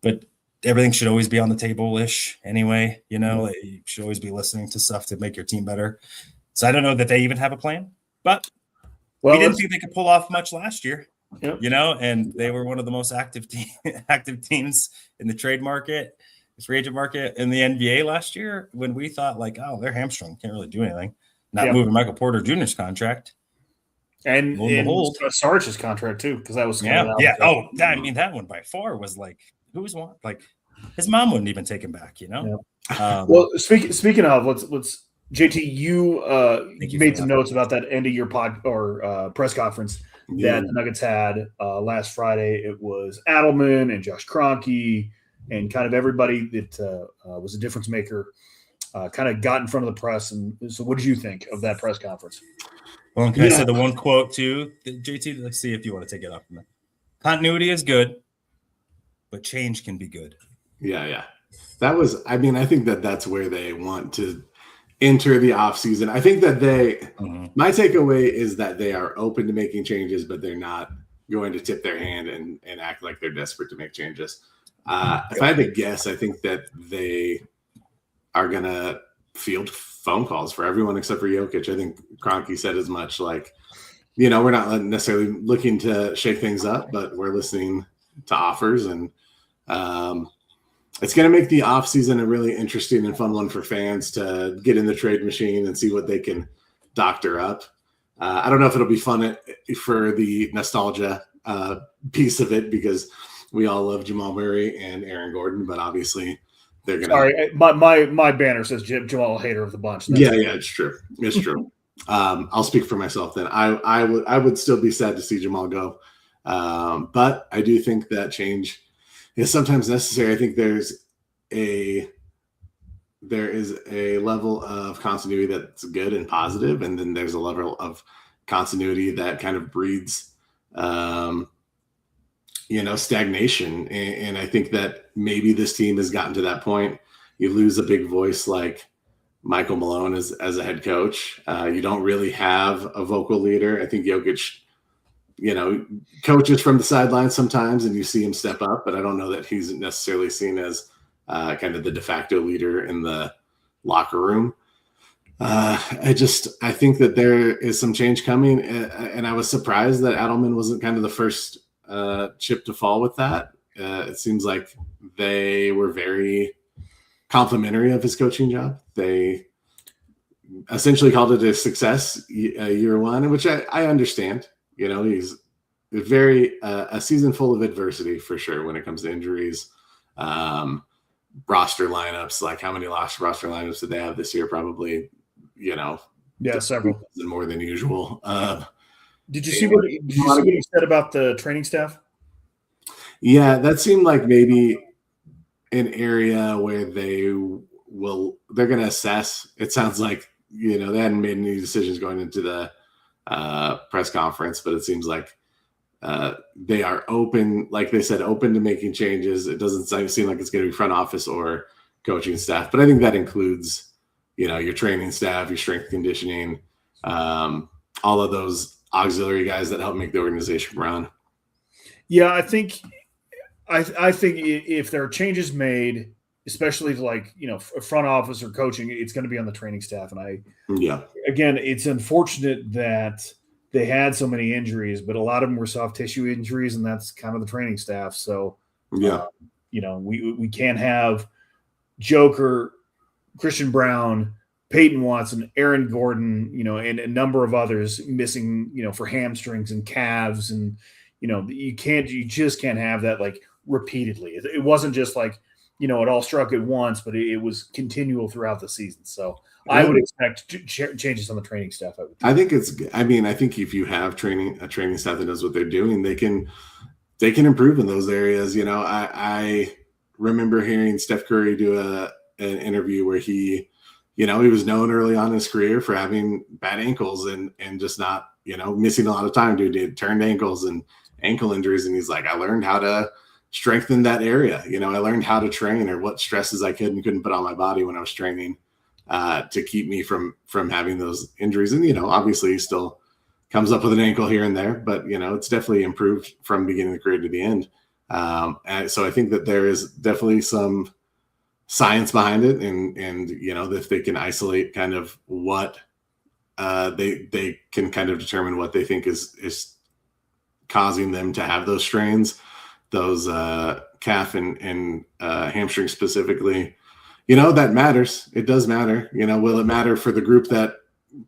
but everything should always be on the table-ish anyway. Like, you should always be listening to stuff to make your team better. So I don't know that they even have a plan, but we didn't think they could pull off much last year, and they were one of the most active teams in the trade market, free agent market in the NBA last year, when we thought like, oh, they're hamstrung, can't really do anything. Not moving Michael Porter Jr.'s contract. And Sarge's contract too, because that was that one by far was like, who was one? Like his mom wouldn't even take him back, Well, speaking of, let's JT, you made some notes about that end of year press conference that the Nuggets had last Friday. It was Adelman and Josh Kroenke and kind of everybody that was a difference maker kind of got in front of the press. And so what did you think of that press conference? Well, can I say the one quote too, JT? Let's see if you want to take it off from that. Continuity is good, but change can be good. Yeah. That was, I think that's where they want to enter the offseason. I think that my takeaway is that they are open to making changes, but they're not going to tip their hand and act like they're desperate to make changes. If I had to guess, I think that they are going to field phone calls for everyone except for Jokić. I think Kroenke said as much, like, we're not necessarily looking to shake things up, but we're listening to offers. And it's going to make the offseason a really interesting and fun one for fans to get in the trade machine and see what they can doctor up. I don't know if it'll be fun for the nostalgia piece of it, because we all love Jamal Murray and Aaron Gordon, but obviously they're going to. Sorry, my banner says Jamal hater of the bunch. Yeah, it's true. It's true. I'll speak for myself then. I would still be sad to see Jamal go, but I do think that change is sometimes necessary. I think there is a level of continuity that's good and positive, and then there's a level of continuity that kind of breeds stagnation. And I think that maybe this team has gotten to that point. You lose a big voice like Michael Malone as a head coach. You don't really have a vocal leader. I think Jokić, coaches from the sidelines sometimes, and you see him step up, but I don't know that he's necessarily seen as kind of the de facto leader in the locker room. I think that there is some change coming, and I was surprised that Adelman wasn't kind of the first chip to fall with that. It seems like they were very complimentary of his coaching job. They essentially called it a success year one, which I understand. He's very a season full of adversity for sure when it comes to injuries, roster lineups. Like, how many lost roster lineups did they have this year? Probably, several more than usual. Did you see what he said about the training staff? Yeah, that seemed like maybe an area where they're going to assess. It sounds like, they hadn't made any decisions going into the press conference, but it seems like they are open, like they said, open to making changes. It doesn't seem like it's going to be front office or coaching staff, but I think that includes your training staff, your strength conditioning, all of those auxiliary guys that help make the organization run. Yeah, I think if there are changes made, especially like front office or coaching, it's going to be on the training staff. And again, it's unfortunate that they had so many injuries, but a lot of them were soft tissue injuries, and that's kind of the training staff. So we can't have Joker, Christian Brown, Peyton Watson, Aaron Gordon, and a number of others missing, for hamstrings and calves, and you just can't have that like repeatedly. It wasn't just like it all struck at once, but it was continual throughout the season. So I would expect changes on the training staff. I think if you have a training staff that knows what they're doing, they can improve in those areas. I remember hearing Steph Curry do an interview where he was known early on in his career for having bad ankles and just not, missing a lot of time due to turned ankles and ankle injuries. And he's like, I learned how to strengthen that area. I learned how to train, or what stresses I could and couldn't put on my body when I was training to keep me from having those injuries. And, obviously he still comes up with an ankle here and there, but, it's definitely improved from beginning of the career to the end. And so I think that there is definitely some science behind it, and if they can isolate kind of what they can kind of determine what they think is causing them to have those strains, those calf and hamstring specifically, that matters. It does matter. Will it matter for the group that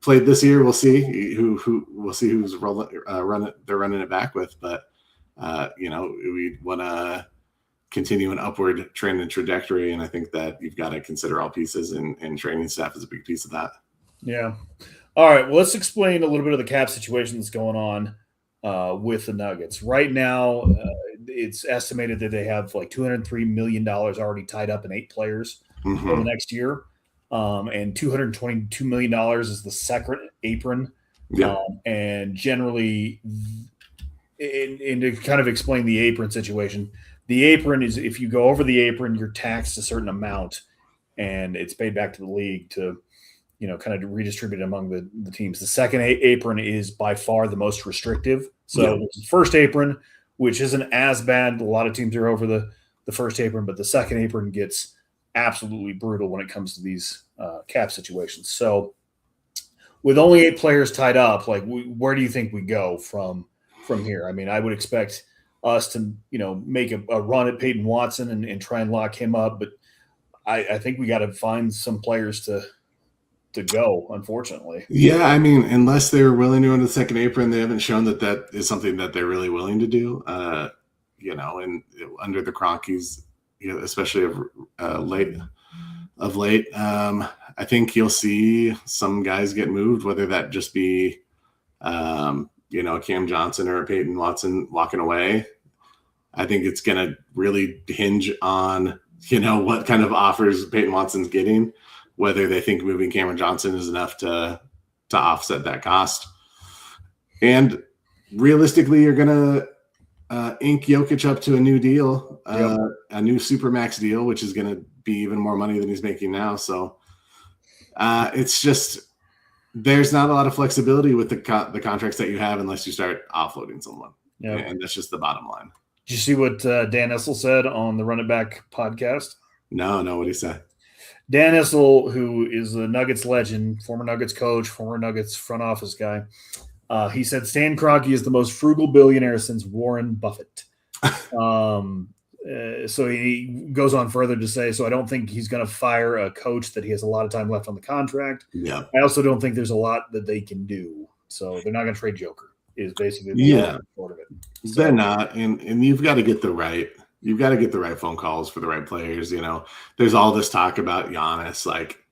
played this year? We'll see who's running it back with, but we want to continue an upward trend and trajectory. And I think that you've got to consider all pieces, and training staff is a big piece of that. Yeah. All right. Well, let's explain a little bit of the cap situation that's going on with the Nuggets right now. It's estimated that they have like $203 million already tied up in 8 players for the next year. And $222 million is the second apron. Yeah. And generally, and to kind of explain the apron situation, the apron is, if you go over the apron, you're taxed a certain amount, and it's paid back to the league to, kind of redistribute among the teams. The second apron is by far the most restrictive. So the first apron, which isn't as bad. A lot of teams are over the first apron, but the second apron gets absolutely brutal when it comes to these cap situations. So with only 8 players tied up, like where do you think we go from here? I mean, I would expect us to, make a run at Peyton Watson and try and lock him up. But I think we got to find some players to go, unfortunately. Yeah, I mean, unless they're willing to go to the second apron, they haven't shown that is something that they're really willing to do. And under the Rockies, especially of late, I think you'll see some guys get moved, whether that just be, Cam Johnson or Peyton Watson walking away. I think it's going to really hinge on, what kind of offers Peyton Watson's getting, whether they think moving Cameron Johnson is enough to offset that cost. And realistically, you're going to ink Jokić up to a new deal, a new Supermax deal, which is going to be even more money than he's making now. So it's just, there's not a lot of flexibility with the contracts that you have unless you start offloading someone. Yeah. And that's just the bottom line. Did you see what Dan Issel said on the Run It Back podcast? No, what did he say? Dan Issel, who is a Nuggets legend, former Nuggets coach, former Nuggets front office guy, he said Stan Kroenke is the most frugal billionaire since Warren Buffett. So he goes on further to say, so I don't think he's going to fire a coach that he has a lot of time left on the contract. Yeah. I also don't think there's a lot that they can do. So they're not going to trade Joker is basically the short of it. So, they're not. And you've got to get the right phone calls for the right players. There's all this talk about Giannis, like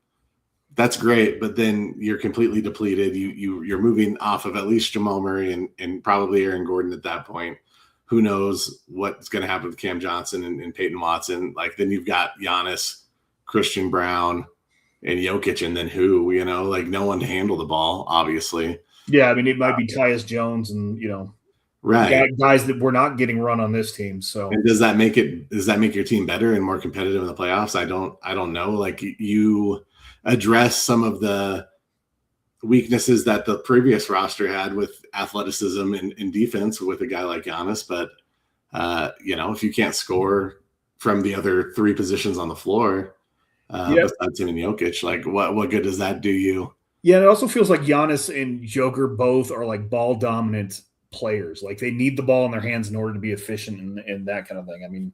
that's great, but then you're completely depleted. You're moving off of at least Jamal Murray and probably Aaron Gordon at that point. Who knows what's going to happen with Cam Johnson and Peyton Watson? Like then you've got Giannis, Christian Brown, and Jokić, and then who? Like no one to handle the ball, obviously. Yeah, I mean it might be Tyus Jones and right guys that we're not getting run on this team. So and does that make your team better and more competitive in the playoffs? I don't know. Like address some of the weaknesses that the previous roster had with athleticism and defense with a guy like Giannis. But, if you can't score from the other three positions on the floor, besides him and Jokić, like what good does that do you? Yeah, it also feels like Giannis and Joker both are like ball dominant players. Like they need the ball in their hands in order to be efficient and that kind of thing. I mean,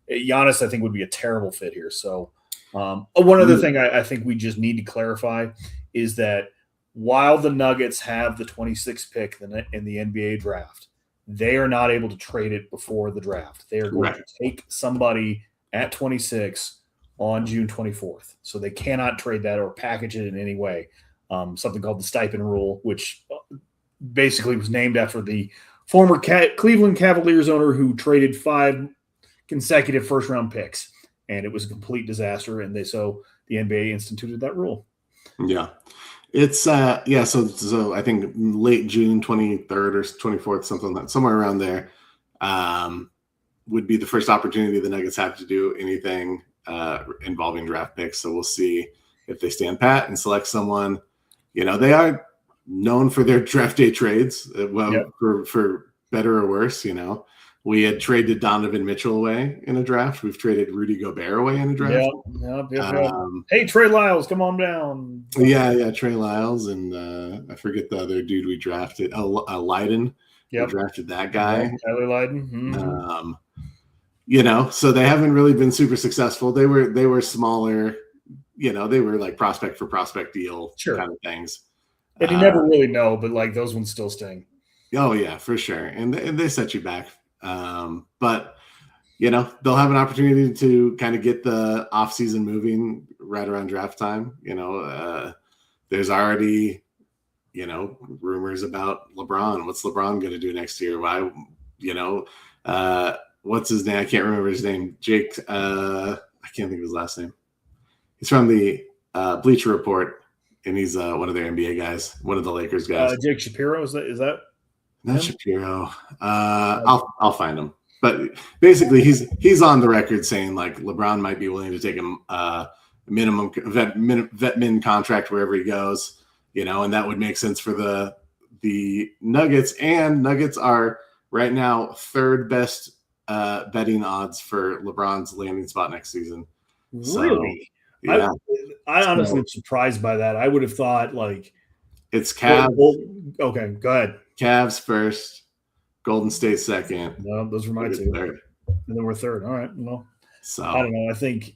Giannis, I think, would be a terrible fit here. So one other thing I think we just need to clarify is that while the Nuggets have the 26th pick in the NBA draft, they are not able to trade it before the draft. They are going to take somebody at 26 on June 24th. So they cannot trade that or package it in any way. Something called the stipend rule, which basically was named after the former Cleveland Cavaliers owner who traded 5 consecutive first-round picks. And it was a complete disaster. And so the NBA instituted that rule. Yeah. It's so I think late June 23rd or 24th, somewhere around there, would be the first opportunity the Nuggets have to do anything involving draft picks. So we'll see if they stand pat and select someone. They are known for their draft day trades. For better or worse. We had traded Donovan Mitchell away in a draft. We've traded Rudy Gobert away in a draft. Yep. Hey, Trey Lyles, come on down. Yeah, Trey Lyles, and I forget the other dude we drafted. Leiden. Yep. We drafted that guy. Tyler Leiden. Mm-hmm. So they haven't really been super successful. They were smaller. They were like prospect for prospect deal kind of things. And you never really know, but like those ones still sting. Oh yeah, for sure. And they set you back. But they'll have an opportunity to kind of get the off season moving right around draft time. There's already, rumors about LeBron. What's LeBron going to do next year? Why, what's his name? I can't remember his name. Jake. I can't think of his last name. He's from the Bleacher Report, and he's one of their NBA guys, one of the Lakers guys. Jake Shapiro, is that? Not Shapiro. I'll find him. But basically, he's on the record saying like LeBron might be willing to take him minimum vet min contract wherever he goes, and that would make sense for the Nuggets. And Nuggets are right now third best betting odds for LeBron's landing spot next season. Really? So, yeah. I honestly am surprised by that. I would have thought like it's Cavs. Okay, go ahead. Cavs first, Golden State second. No, those were my two. Third. And then we're third. All right. Well, so I don't know. I think,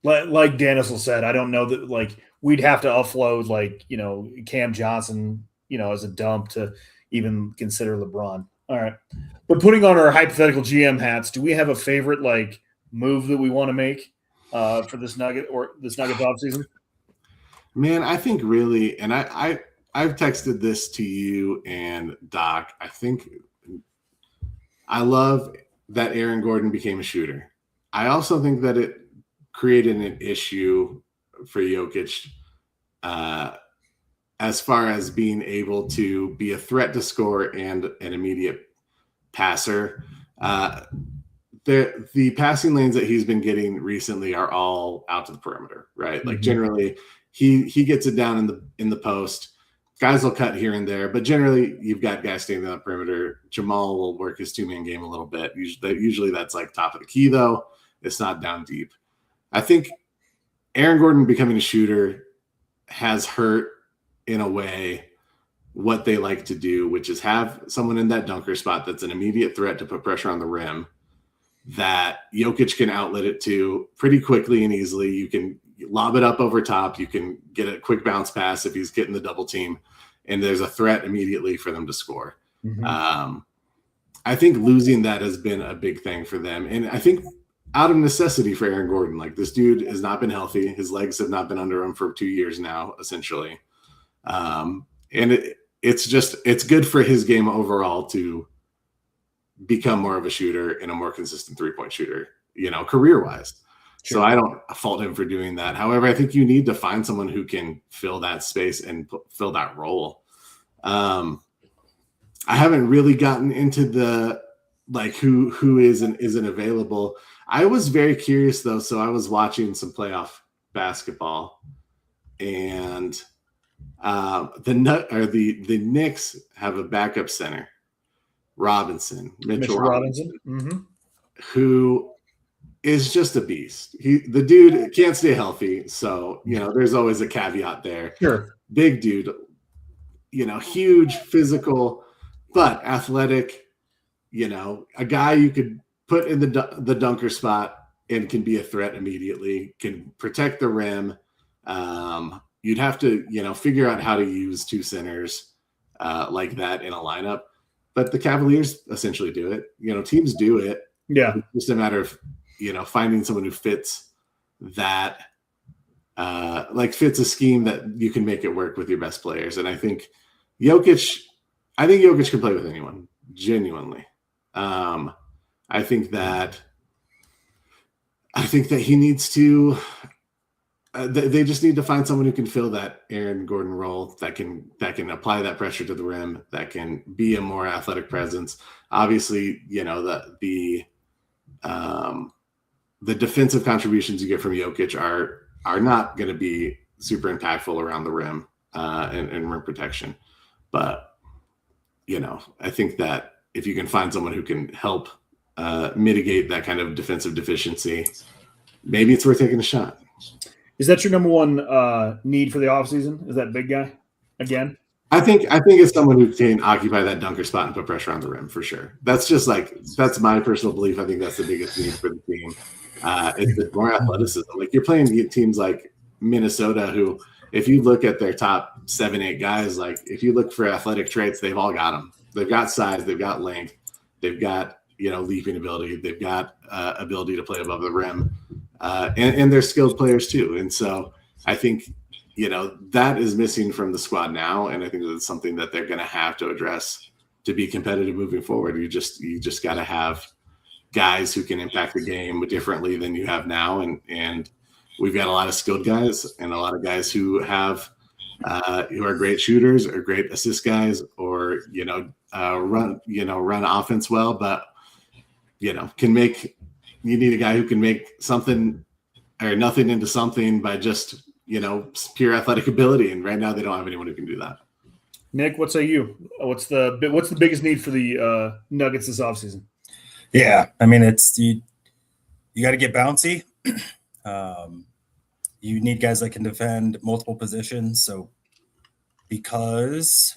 like Daniel said, I don't know that like we'd have to offload like Cam Johnson, as a dump to even consider LeBron. All right, but putting on our hypothetical GM hats, do we have a favorite like move that we want to make for this Nuggets offseason? Man, I think really, and I've texted this to you and Doc. I think I love that Aaron Gordon became a shooter. I also think that it created an issue for Jokić as far as being able to be a threat to score and an immediate passer. The passing lanes that he's been getting recently are all out to the perimeter, right? Like generally he gets it down in the post. Guys will cut here and there, but generally you've got guys staying on the perimeter. Jamal will work his 2-man game a little bit. Usually that's like top of the key though. It's not down deep. I think Aaron Gordon becoming a shooter has hurt in a way what they like to do, which is have someone in that dunker spot that's an immediate threat to put pressure on the rim that Jokić can outlet it to pretty quickly and easily. You can lob it up over top. You can get a quick bounce pass if he's getting the double team, and there's a threat immediately for them to score. I think losing that has been a big thing for them. And I think out of necessity for Aaron Gordon, like this dude has not been healthy. His legs have not been under him for 2 years now, essentially. And it's good for his game overall to become more of a shooter and a more consistent 3-point shooter, career-wise. Sure. So I don't fault him for doing that. However, I think you need to find someone who can fill that space and fill that role. I haven't really gotten into the like who is and isn't available. I was very curious though, so I was watching some playoff basketball and the Knicks have a backup center, Mitchell Robinson, who is just a beast. The dude can't stay healthy, so there's always a caveat there. Sure, big dude, huge, physical, but athletic. A guy you could put in the dunker spot and can be a threat immediately. Can protect the rim. You'd have to figure out how to use two centers like that in a lineup. But the Cavaliers essentially do it. Teams do it. Yeah, it's just a matter of finding someone who fits that, fits a scheme that you can make it work with your best players. And I think Jokić can play with anyone, genuinely. I think that he needs to. They just need to find someone who can fill that Aaron Gordon role, that can apply that pressure to the rim, that can be a more athletic presence. Obviously, the defensive contributions you get from Jokić are not going to be super impactful around the rim and rim protection. But, I think that if you can find someone who can help mitigate that kind of defensive deficiency, maybe it's worth taking a shot. Is that your number one need for the offseason? Is that big guy again? I think it's someone who can occupy that dunker spot and put pressure on the rim for sure. That's just that's my personal belief. I think that's the biggest need for the team. It's more athleticism. Like, you're playing teams like Minnesota, who, if you look at their top 7-8 guys, if you look for athletic traits, they've all got them. They've got size, they've got length, they've got leaping ability, they've got ability to play above the rim, and they're skilled players too. And so I think that is missing from the squad now, and I think that's something that they're going to have to address to be competitive moving forward. You just got to have guys who can impact the game differently than you have now, and we've got a lot of skilled guys and a lot of guys who have who are great shooters or great assist guys, or run offense well, but can make. You need a guy who can make something or nothing into something by just pure athletic ability, and right now they don't have anyone who can do that. Nick, what say you? What's the biggest need for the Nuggets this offseason? Yeah, I mean, it's you got to get bouncy. You need guys that can defend multiple positions. So because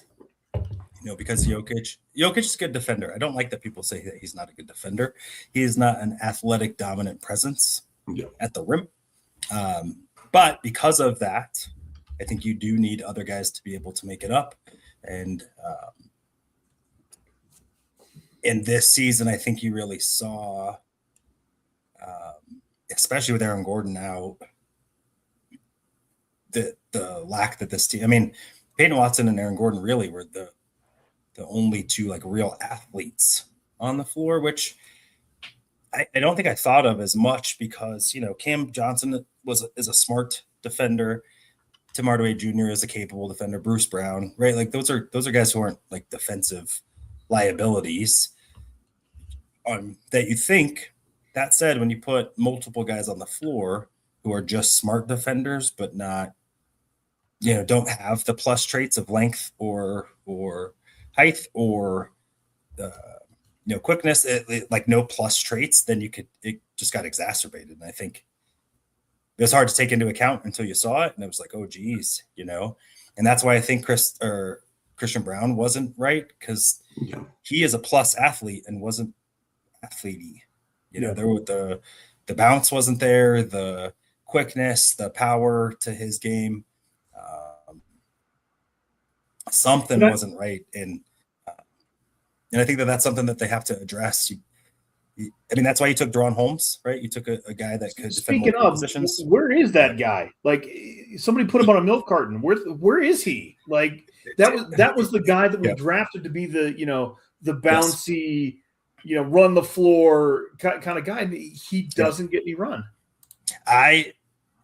Jokić is a good defender. I don't like that people say that he's not a good defender. He is not an athletic dominant presence at the rim. But because of that, I think you do need other guys to be able to make it up. And in this season, I think you really saw, especially with Aaron Gordon out, the lack that this team. I mean, Peyton Watson and Aaron Gordon really were the only two real athletes on the floor, which I don't think I thought of as much because, Cam Johnson is a smart defender. Tim Hardaway Jr. is a capable defender. Bruce Brown, right? Those are guys who aren't defensive liabilities that you think. That said, when you put multiple guys on the floor who are just smart defenders, but not, don't have the plus traits of length or height or quickness, no plus traits, then it just got exacerbated. And I think it was hard to take into account until you saw it, and it was oh geez, and that's why I think Christian Brown wasn't right, because he is a plus athlete and wasn't athlete-y. There were the bounce wasn't there, the quickness, the power to his game. Something wasn't right, and I think that's something that they have to address. That's why you took Deron Holmes, right? You took a guy that could defend multiple positions. Where is that guy? Somebody put him on a milk carton. Where is he? That was the guy that was drafted to be the bouncy, run the floor kind of guy. He doesn't get any run. I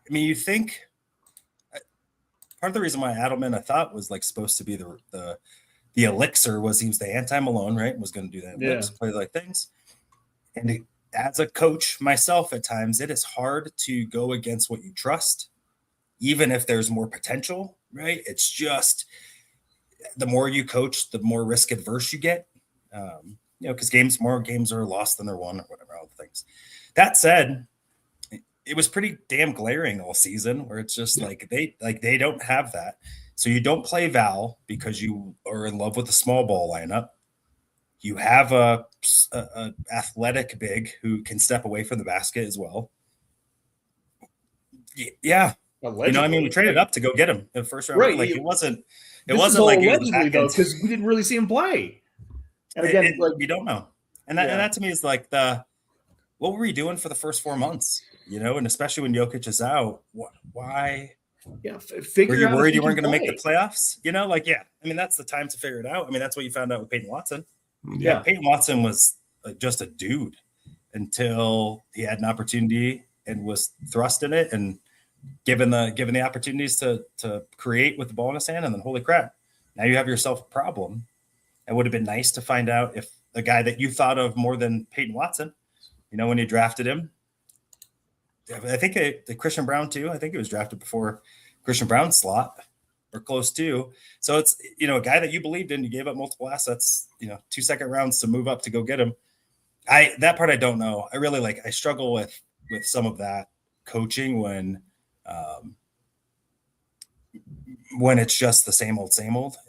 mean, you think part of the reason why Adelman, I thought, was supposed to be the elixir was he was the anti-Malone, right? Was going to do that, play things. And as a coach myself, at times it is hard to go against what you trust, even if there's more potential, right? It's just the more you coach, the more risk adverse you get. Because more games are lost than they're won or whatever, all the things. That said, it was pretty damn glaring all season where it's just they don't have that. So you don't play Val because you are in love with the small ball lineup. You have a athletic big who can step away from the basket as well. Yeah. Allegedly. We traded up to go get him in the first round. Right. Like it wasn't all like allegedly though, because we didn't really see him play. And again, we don't know. And that to me is like what were we doing for the first 4 months? And especially when Jokić is out, why? Yeah, were you worried you weren't going to make the playoffs? That's the time to figure it out. That's what you found out with Peyton Watson. Yeah, Peyton Watson was just a dude until he had an opportunity and was thrust in it and given the opportunities to create with the ball in his hand, and then holy crap, now you have yourself a problem. It would have been nice to find out if a guy that you thought of more than Peyton Watson, when you drafted him. I think the Christian Brown too. I think he was drafted before Christian Brown's slot or close to. So it's, a guy that you believed in, you gave up multiple assets, 2 second rounds to move up to go get him. That part I don't know. I really I struggle with some of that coaching when it's just the same old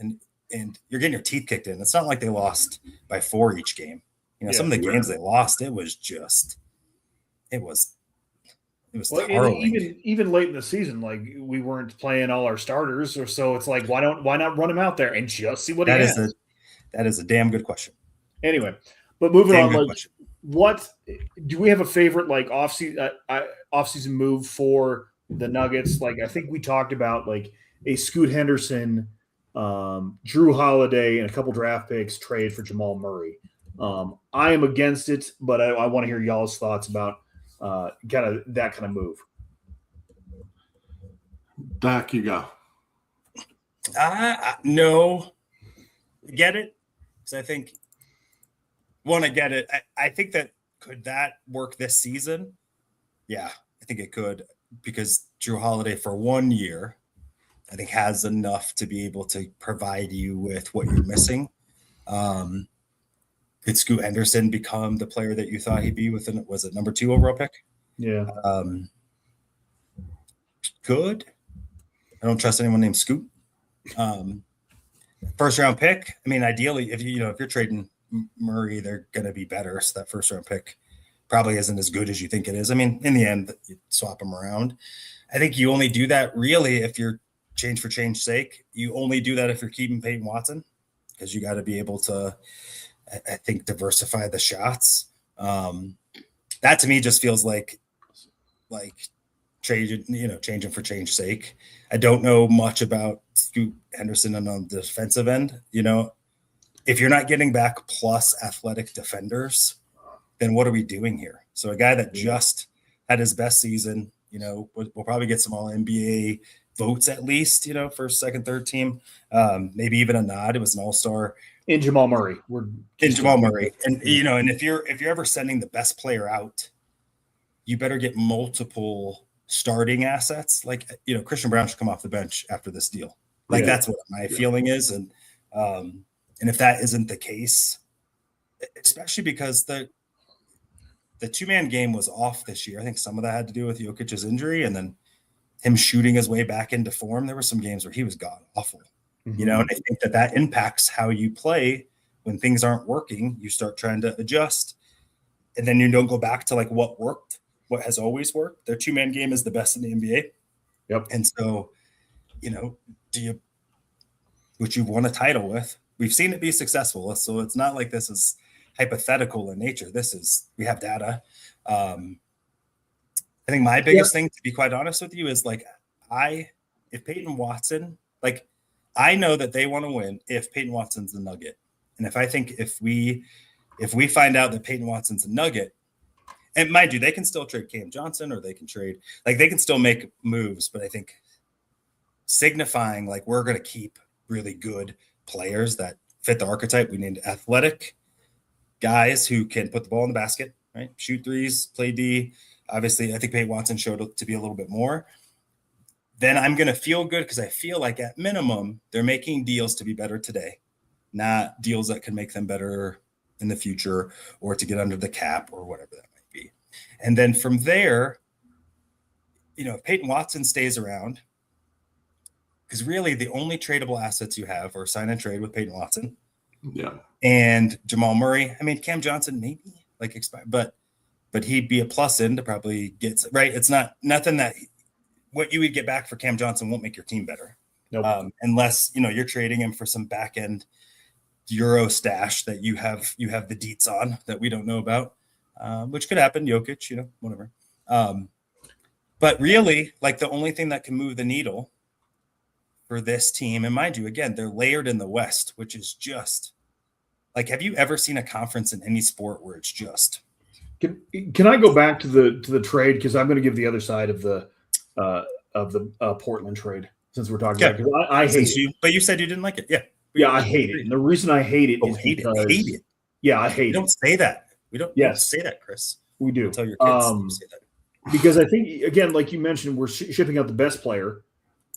and you're getting your teeth kicked in. It's not like they lost by 4 each game. Some of the games they lost, it was harrowing. Even late in the season, we weren't playing all our starters, or so it's like why not run him out there and just see what he has? That is a damn good question. Anyway, but moving on, what do we have a favorite off-season move for the Nuggets? I think we talked about a Scoot Henderson, Drew Holiday, and a couple draft picks trade for Jamal Murray. I am against it, but I want to hear y'all's thoughts about that kind of move. Doc, you go. No, get it? Because I think I get it. I think that could that work this season? Yeah, I think it could, because Drew Holiday for 1 year, I think has enough to be able to provide you with what you're missing. Could Scoot Henderson become the player that you thought he'd be within? Was it number 2 overall pick? Yeah. Good. I don't trust anyone named Scoot. First round pick. Ideally, if you're trading Murray, they're going to be better. So that first round pick probably isn't as good as you think it is. In the end, you swap them around. I think you only do that really if you're change for change sake. You only do that if you're keeping Peyton Watson, because you got to be able to, I think, diversify the shots. That to me just feels like changing for change sake. I don't know much about Scoot Henderson on the defensive end. If you're not getting back plus athletic defenders, then what are we doing here? So a guy that just had his best season, we'll probably get some all NBA votes at least, first, second, third team, maybe even a nod. It was an all-star. In Jamal Murray. And and if you're ever sending the best player out, you better get multiple starting assets. Christian Brown should come off the bench after this deal. That's what my feeling is. And if that isn't the case, especially because the 2-man game was off this year. I think some of that had to do with Jokic's injury and then him shooting his way back into form. There were some games where he was god awful. And I think that impacts how you play when things aren't working. You start trying to adjust, and then you don't go back to what worked, what has always worked. Their 2-man game is the best in the NBA. Yep. And so, which you've won a title with, we've seen it be successful. So it's not like this is hypothetical in nature. We have data. I think my biggest thing, to be quite honest with you, is if Peyton Watson, I know that they want to win if Peyton Watson's the Nugget. And if we find out that Peyton Watson's a Nugget, and mind you, they can still trade Cam Johnson, or they can trade, they can still make moves, but I think signifying we're going to keep really good players that fit the archetype. We need athletic guys who can put the ball in the basket, right? Shoot threes, play D. Obviously, I think Peyton Watson showed up to be a little bit more. then I'm going to feel good because I feel like at minimum, they're making deals to be better today, not deals that can make them better in the future or to get under the cap or whatever that might be. And then from there, if Peyton Watson stays around, because really the only tradable assets you have are sign and trade with Peyton Watson. Yeah. And Jamal Murray. I mean, Cam Johnson, maybe but he'd be a plus in to probably get right. It's nothing that what you would get back for Cam Johnson won't make your team better. Nope. Unless, you're trading him for some back end Euro stash that you have the deets on that we don't know about, which could happen. Jokić, whatever. But really, like the only thing that can move the needle for this team, and mind you, again, they're layered in the West, which is just like, have you ever seen a conference in any sport where it's just? Can I go back to the trade, because I'm going to give the other side of the Portland trade since we're talking about it. I hate it. But you said you didn't like it. Yeah, I hate it. And the reason I hate it is hate because it. Yeah, I hate it. Don't say that. We don't say that, Chris. We do. Tell your kids to say that. Because I think, again, like you mentioned, we're shipping out the best player.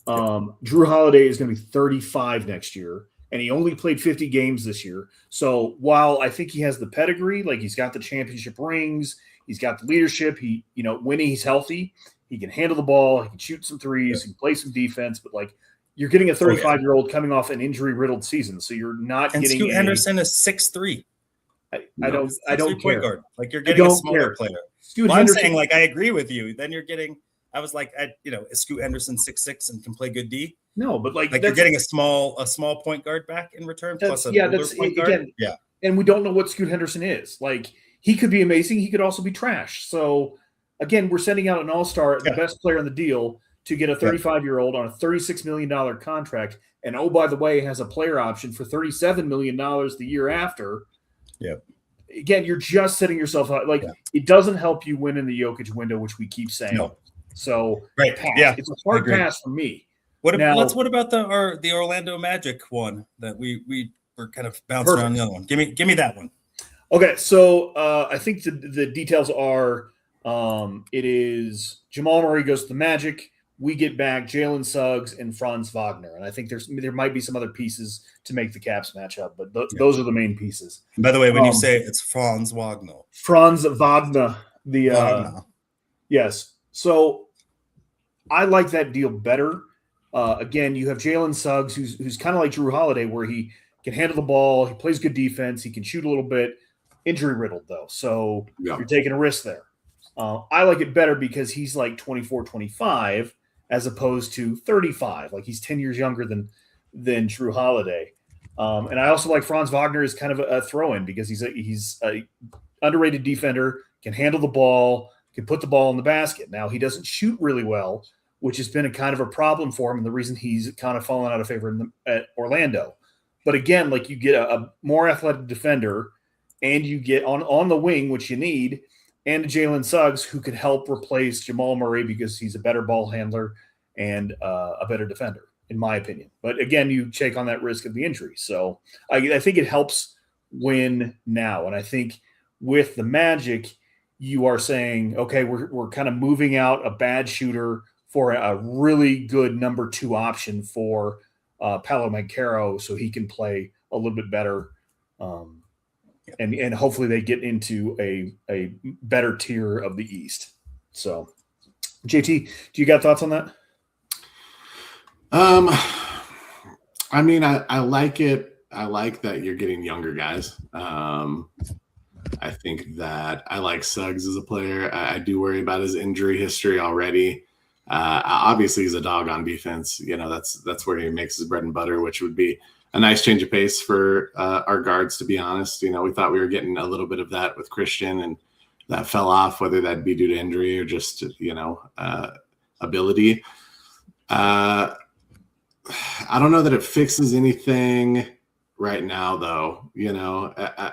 Drew Holiday is going to be 35 next year, and he only played 50 games this year. So while I think he has the pedigree, like he's got the championship rings, he's got the leadership, when he's healthy, he can handle the ball, he can shoot some threes, he can play some defense, but like you're getting a 35-year-old coming off an injury-riddled season, so you're not getting. Scoot Henderson is 6'3". I don't care. Guard. Like you're getting a smaller player. I'm saying, like, I agree with you. Then you're getting. I was like, is Scoot Henderson 6'6" and can play good D? No, but like you're getting a small point guard back in return plus a older point guard. Again, yeah. And we don't know what Scoot Henderson is. Like he could be amazing. He could also be trash. So again, we're sending out an all-star, the best player in the deal, to get a 35-year-old on a $36 million contract. And oh, by the way, has a player option for $37 million the year after. Yep. Again, you're just setting yourself up. Like it doesn't help you win in the Jokić window, which we keep saying. No. So right. Pass. Yeah. It's a hard pass for me. What about the Orlando Magic one that we were kind of bouncing around the other one? Give me that one. Okay, so I think the details are it is Jamal Murray goes to the Magic. We get back Jalen Suggs and Franz Wagner, and I think there might be some other pieces to make the Caps match up, but those are the main pieces. By the way, when you say it's Franz Wagner, yes. So I like that deal better. Again, you have Jalen Suggs, who's kind of like Drew Holiday, where he can handle the ball, he plays good defense, he can shoot a little bit. Injury riddled though, so you're taking a risk there. I like it better because he's like 24, 25 as opposed to 35. Like he's 10 years younger than Drew Holiday. And I also like Franz Wagner as kind of a throw-in because he's a underrated defender, can handle the ball, can put the ball in the basket. Now he doesn't shoot really well, which has been a kind of a problem for him and the reason he's kind of fallen out of favor at Orlando. But again, like you get a more athletic defender and you get on the wing, which you need, and Jalen Suggs, who could help replace Jamal Murray because he's a better ball handler and a better defender, in my opinion. But again, you take on that risk of the injury. So I think it helps win now. And I think with the Magic, you are saying, okay, we're kind of moving out a bad shooter for a really good number 2 option for Paolo Banchero so he can play a little bit better. And hopefully they get into a better tier of the East. So, JT, do you got thoughts on that? I mean, I like it. I like that you're getting younger guys. I think that I like Suggs as a player. I do worry about his injury history already. Obviously, he's a dog on defense. That's where he makes his bread and butter, which would be a nice change of pace for our guards, to be honest. We thought we were getting a little bit of that with Christian, and that fell off, whether that be due to injury or just, ability. I don't know that it fixes anything right now, though.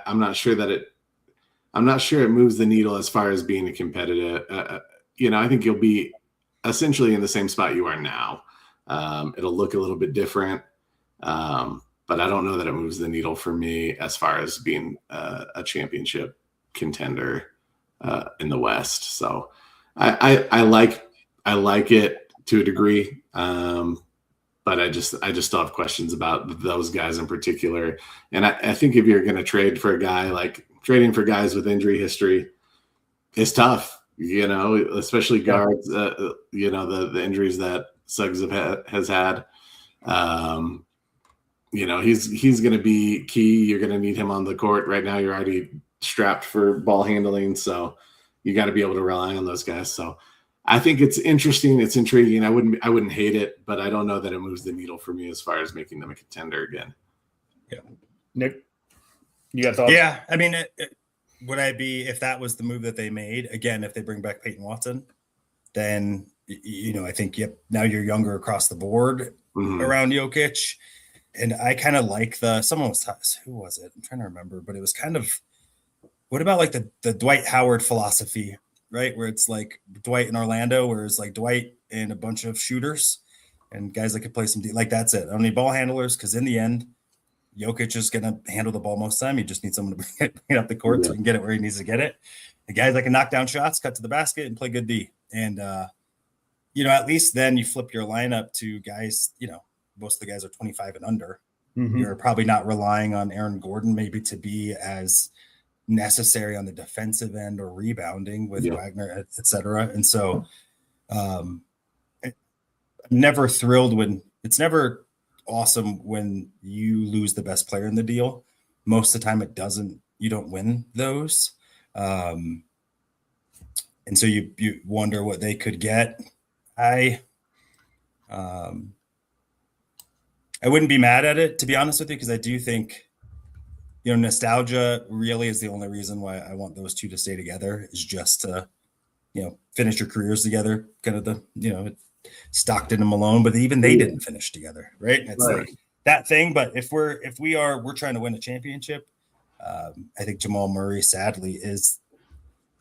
I'm not sure it moves the needle as far as being a competitive. I think you'll be essentially in the same spot you are now. It'll look a little bit different. But I don't know that it moves the needle for me as far as being a championship contender in the West. So I like it to a degree. But I just still have questions about those guys in particular. And I think if you're going to trade for a guy, like trading for guys with injury history is tough, especially guards, the injuries that Suggs has had. He's going to be key. You're going to need him on the court. Right now, you're already strapped for ball handling. So you got to be able to rely on those guys. So I think it's interesting. It's intriguing. I wouldn't hate it, but I don't know that it moves the needle for me as far as making them a contender again. Yeah. Nick, you got thoughts? Yeah. I mean, would I be, if that was the move that they made, again, if they bring back Peyton Watson, then, I think, now you're younger across the board around Jokić. And I kind of like someone was, who was it? I'm trying to remember, but it was kind of, what about like the Dwight Howard philosophy, right? Where it's like Dwight in Orlando, where it's like Dwight and a bunch of shooters and guys that could play some like that's it. I don't need ball handlers because in the end, Jokić is going to handle the ball most of the time. You just need someone to bring it up the court so he can get it where he needs to get it. The guys that can knock down shots, cut to the basket, and play good D. And, at least then you flip your lineup to guys, most of the guys are 25 and under. Mm-hmm. You're probably not relying on Aaron Gordon maybe to be as necessary on the defensive end or rebounding with Wagner, et cetera. And so I'm never thrilled it's never awesome when you lose the best player in the deal. Most of the time you don't win those. And so you wonder what they could get. I wouldn't be mad at it, to be honest with you, because I do think, nostalgia really is the only reason why I want those two to stay together, is just to, finish your careers together, kind of Stockton and Malone, but even they didn't finish together, right? It's like that thing. But if we're trying to win a championship, I think Jamal Murray, sadly, is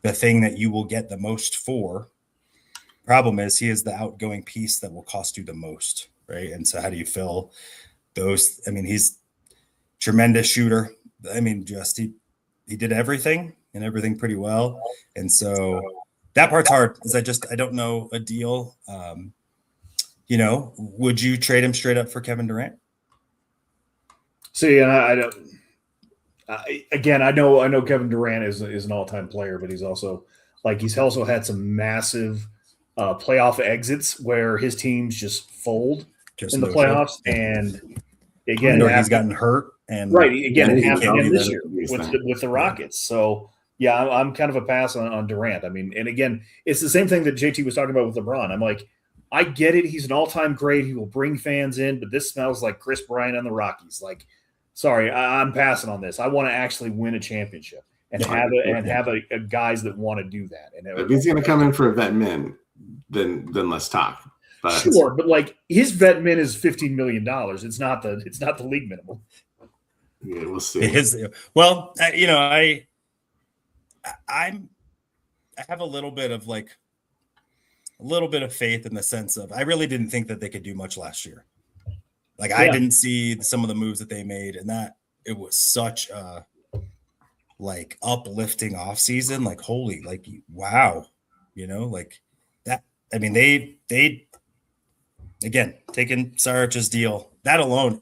the thing that you will get the most for. Problem is he is the outgoing piece that will cost you the most, right? And so how do you fill those? I mean, he's tremendous shooter. I mean, just he did everything and everything pretty well. And so that part's hard because I don't know a deal. Would you trade him straight up for Kevin Durant? See, and I don't. I know Kevin Durant is an all-time player, but he's also had some massive playoff exits where his teams just fold in the playoffs. And again, he's gotten hurt. And it happened again this year with the Rockets. So yeah, I'm kind of a pass on Durant. I mean, and again, it's the same thing that JT was talking about with LeBron. I'm like, I get it. He's an all-time great. He will bring fans in, but this smells like Chris Bryant and the Rockies. Like, sorry, I'm passing on this. I want to actually win a championship and have a guys that want to do that. And if he's going to come in for a vet min, then let's talk. But sure, but like his vet min is $15 million. It's not the league minimum. Yeah, we'll see. Well, I have a little bit of faith in the sense of I really didn't think that they could do much last year. I didn't see some of the moves that they made, and that it was such a uplifting off season. Wow, that. I mean, they again taking Saric's deal. That alone,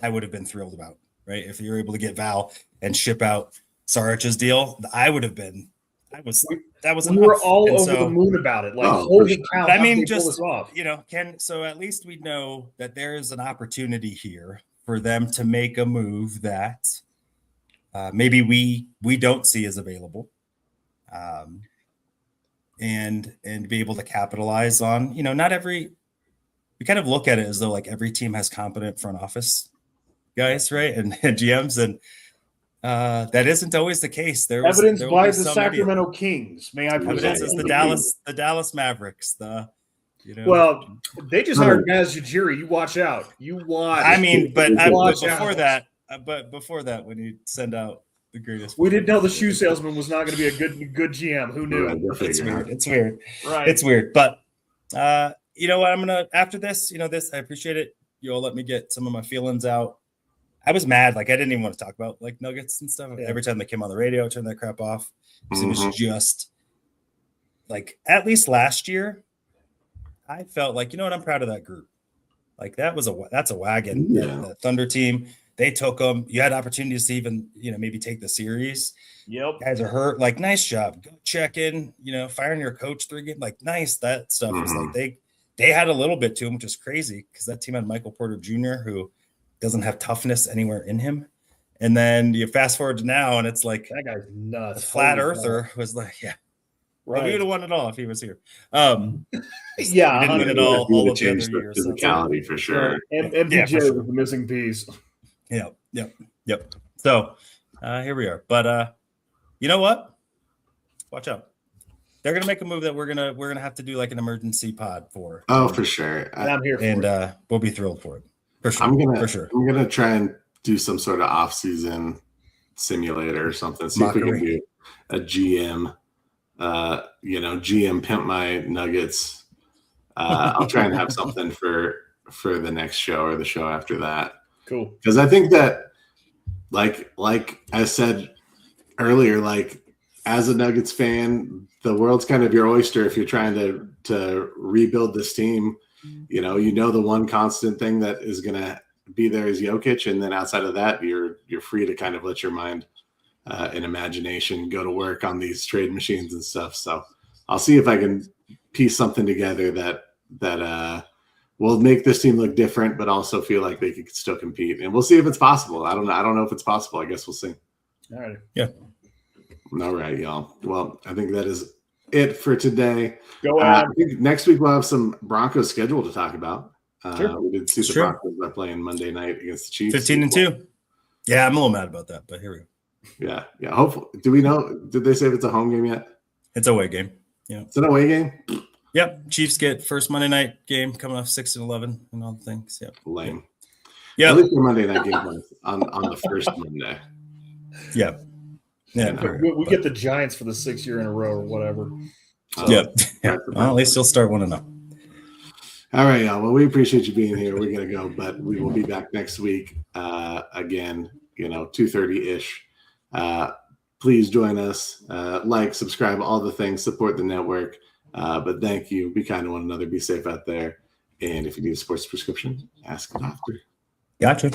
I would have been thrilled about, right? If you're able to get Val and ship out Saric's deal, I would have been. That was. We were all over the moon about it. Holy cow! I mean, just so at least we know that there is an opportunity here for them to make a move that maybe we don't see as available, and be able to capitalize on. Not every. We kind of look at it as though every team has competent front office guys, right, and GMs and. That isn't always the case. Evidence by the Sacramento Kings. May I present? Evidence is the Dallas Mavericks. Well, they just hired Naz Ujiri. You watch out. You watch. I mean, but before that, when you send out the greatest, we didn't know the shoe salesman was not going to be a good GM. Who knew? It's weird. It's weird. Right. It's weird. But you know what? I'm gonna after this. This. I appreciate it. You all let me get some of my feelings out. I was mad. I didn't even want to talk about Nuggets and stuff. Yeah. Every time they came on the radio, I turned that crap off. It was just at least last year, I felt like, you know what, I'm proud of that group. Like that's a wagon. Yeah. That Thunder team, they took them. You had opportunities to even, maybe take the series. Yep. Guys are hurt. Like, nice job. Go check in, firing your coach 3 games. Like, nice. That stuff was like they had a little bit to him, which is crazy because that team had Michael Porter Jr., who doesn't have toughness anywhere in him. And then you fast forward to now, and it's like that guy's nuts. The flat earther was like, yeah. Right. We would have won it all if he was here. Yeah, didn't win it all of the change other the years. physicality for sure. MPJ for sure. was the missing piece. Yep. So here we are. But you know what? Watch out. They're gonna make a move that we're gonna have to do like an emergency pod for. Oh, for sure. I'm here for it. We'll be thrilled for it. For sure. I'm gonna try and do some sort of off-season simulator or something. See if we can do a GM. GM pimp my Nuggets. I'll try and have something for the next show or the show after that. Cool. Because I think that, like I said earlier, like as a Nuggets fan, the world's kind of your oyster if you're trying to rebuild this team. The one constant thing that is gonna be there is Jokić, and then outside of that, you're free to kind of let your mind and imagination go to work on these trade machines and stuff. So I'll see if I can piece something together that will make this team look different, but also feel like they could still compete. And we'll see if it's possible. I don't know if it's possible. I guess we'll see. All right. Yeah. All right, y'all. Well, I think that is it for today. Go on. I think next week we'll have some Broncos schedule to talk about. Sure. We did see the Broncos are playing Monday night against the Chiefs. 15-2. Yeah, I'm a little mad about that, but here we go. Yeah. Hopefully, do we know? Did they say if it's a home game yet? It's a away game. Yeah, it's an away game. Yep. Chiefs get first Monday night game coming off 6-11 and all the things. Yep. Lame. Yeah. At least the Monday night game was on the first Monday. Yeah. We get the Giants for the 6th year in a row or whatever. So, yeah. Well, at least you'll start 1-0. All right, y'all. Well, we appreciate you being here. We're gonna go, but we will be back next week. Again, 2:30-ish. Please join us. Like, subscribe, all the things. Support the network. But thank you. Be kind to one another. Be safe out there. And if you need a sports prescription, ask a doctor. Gotcha.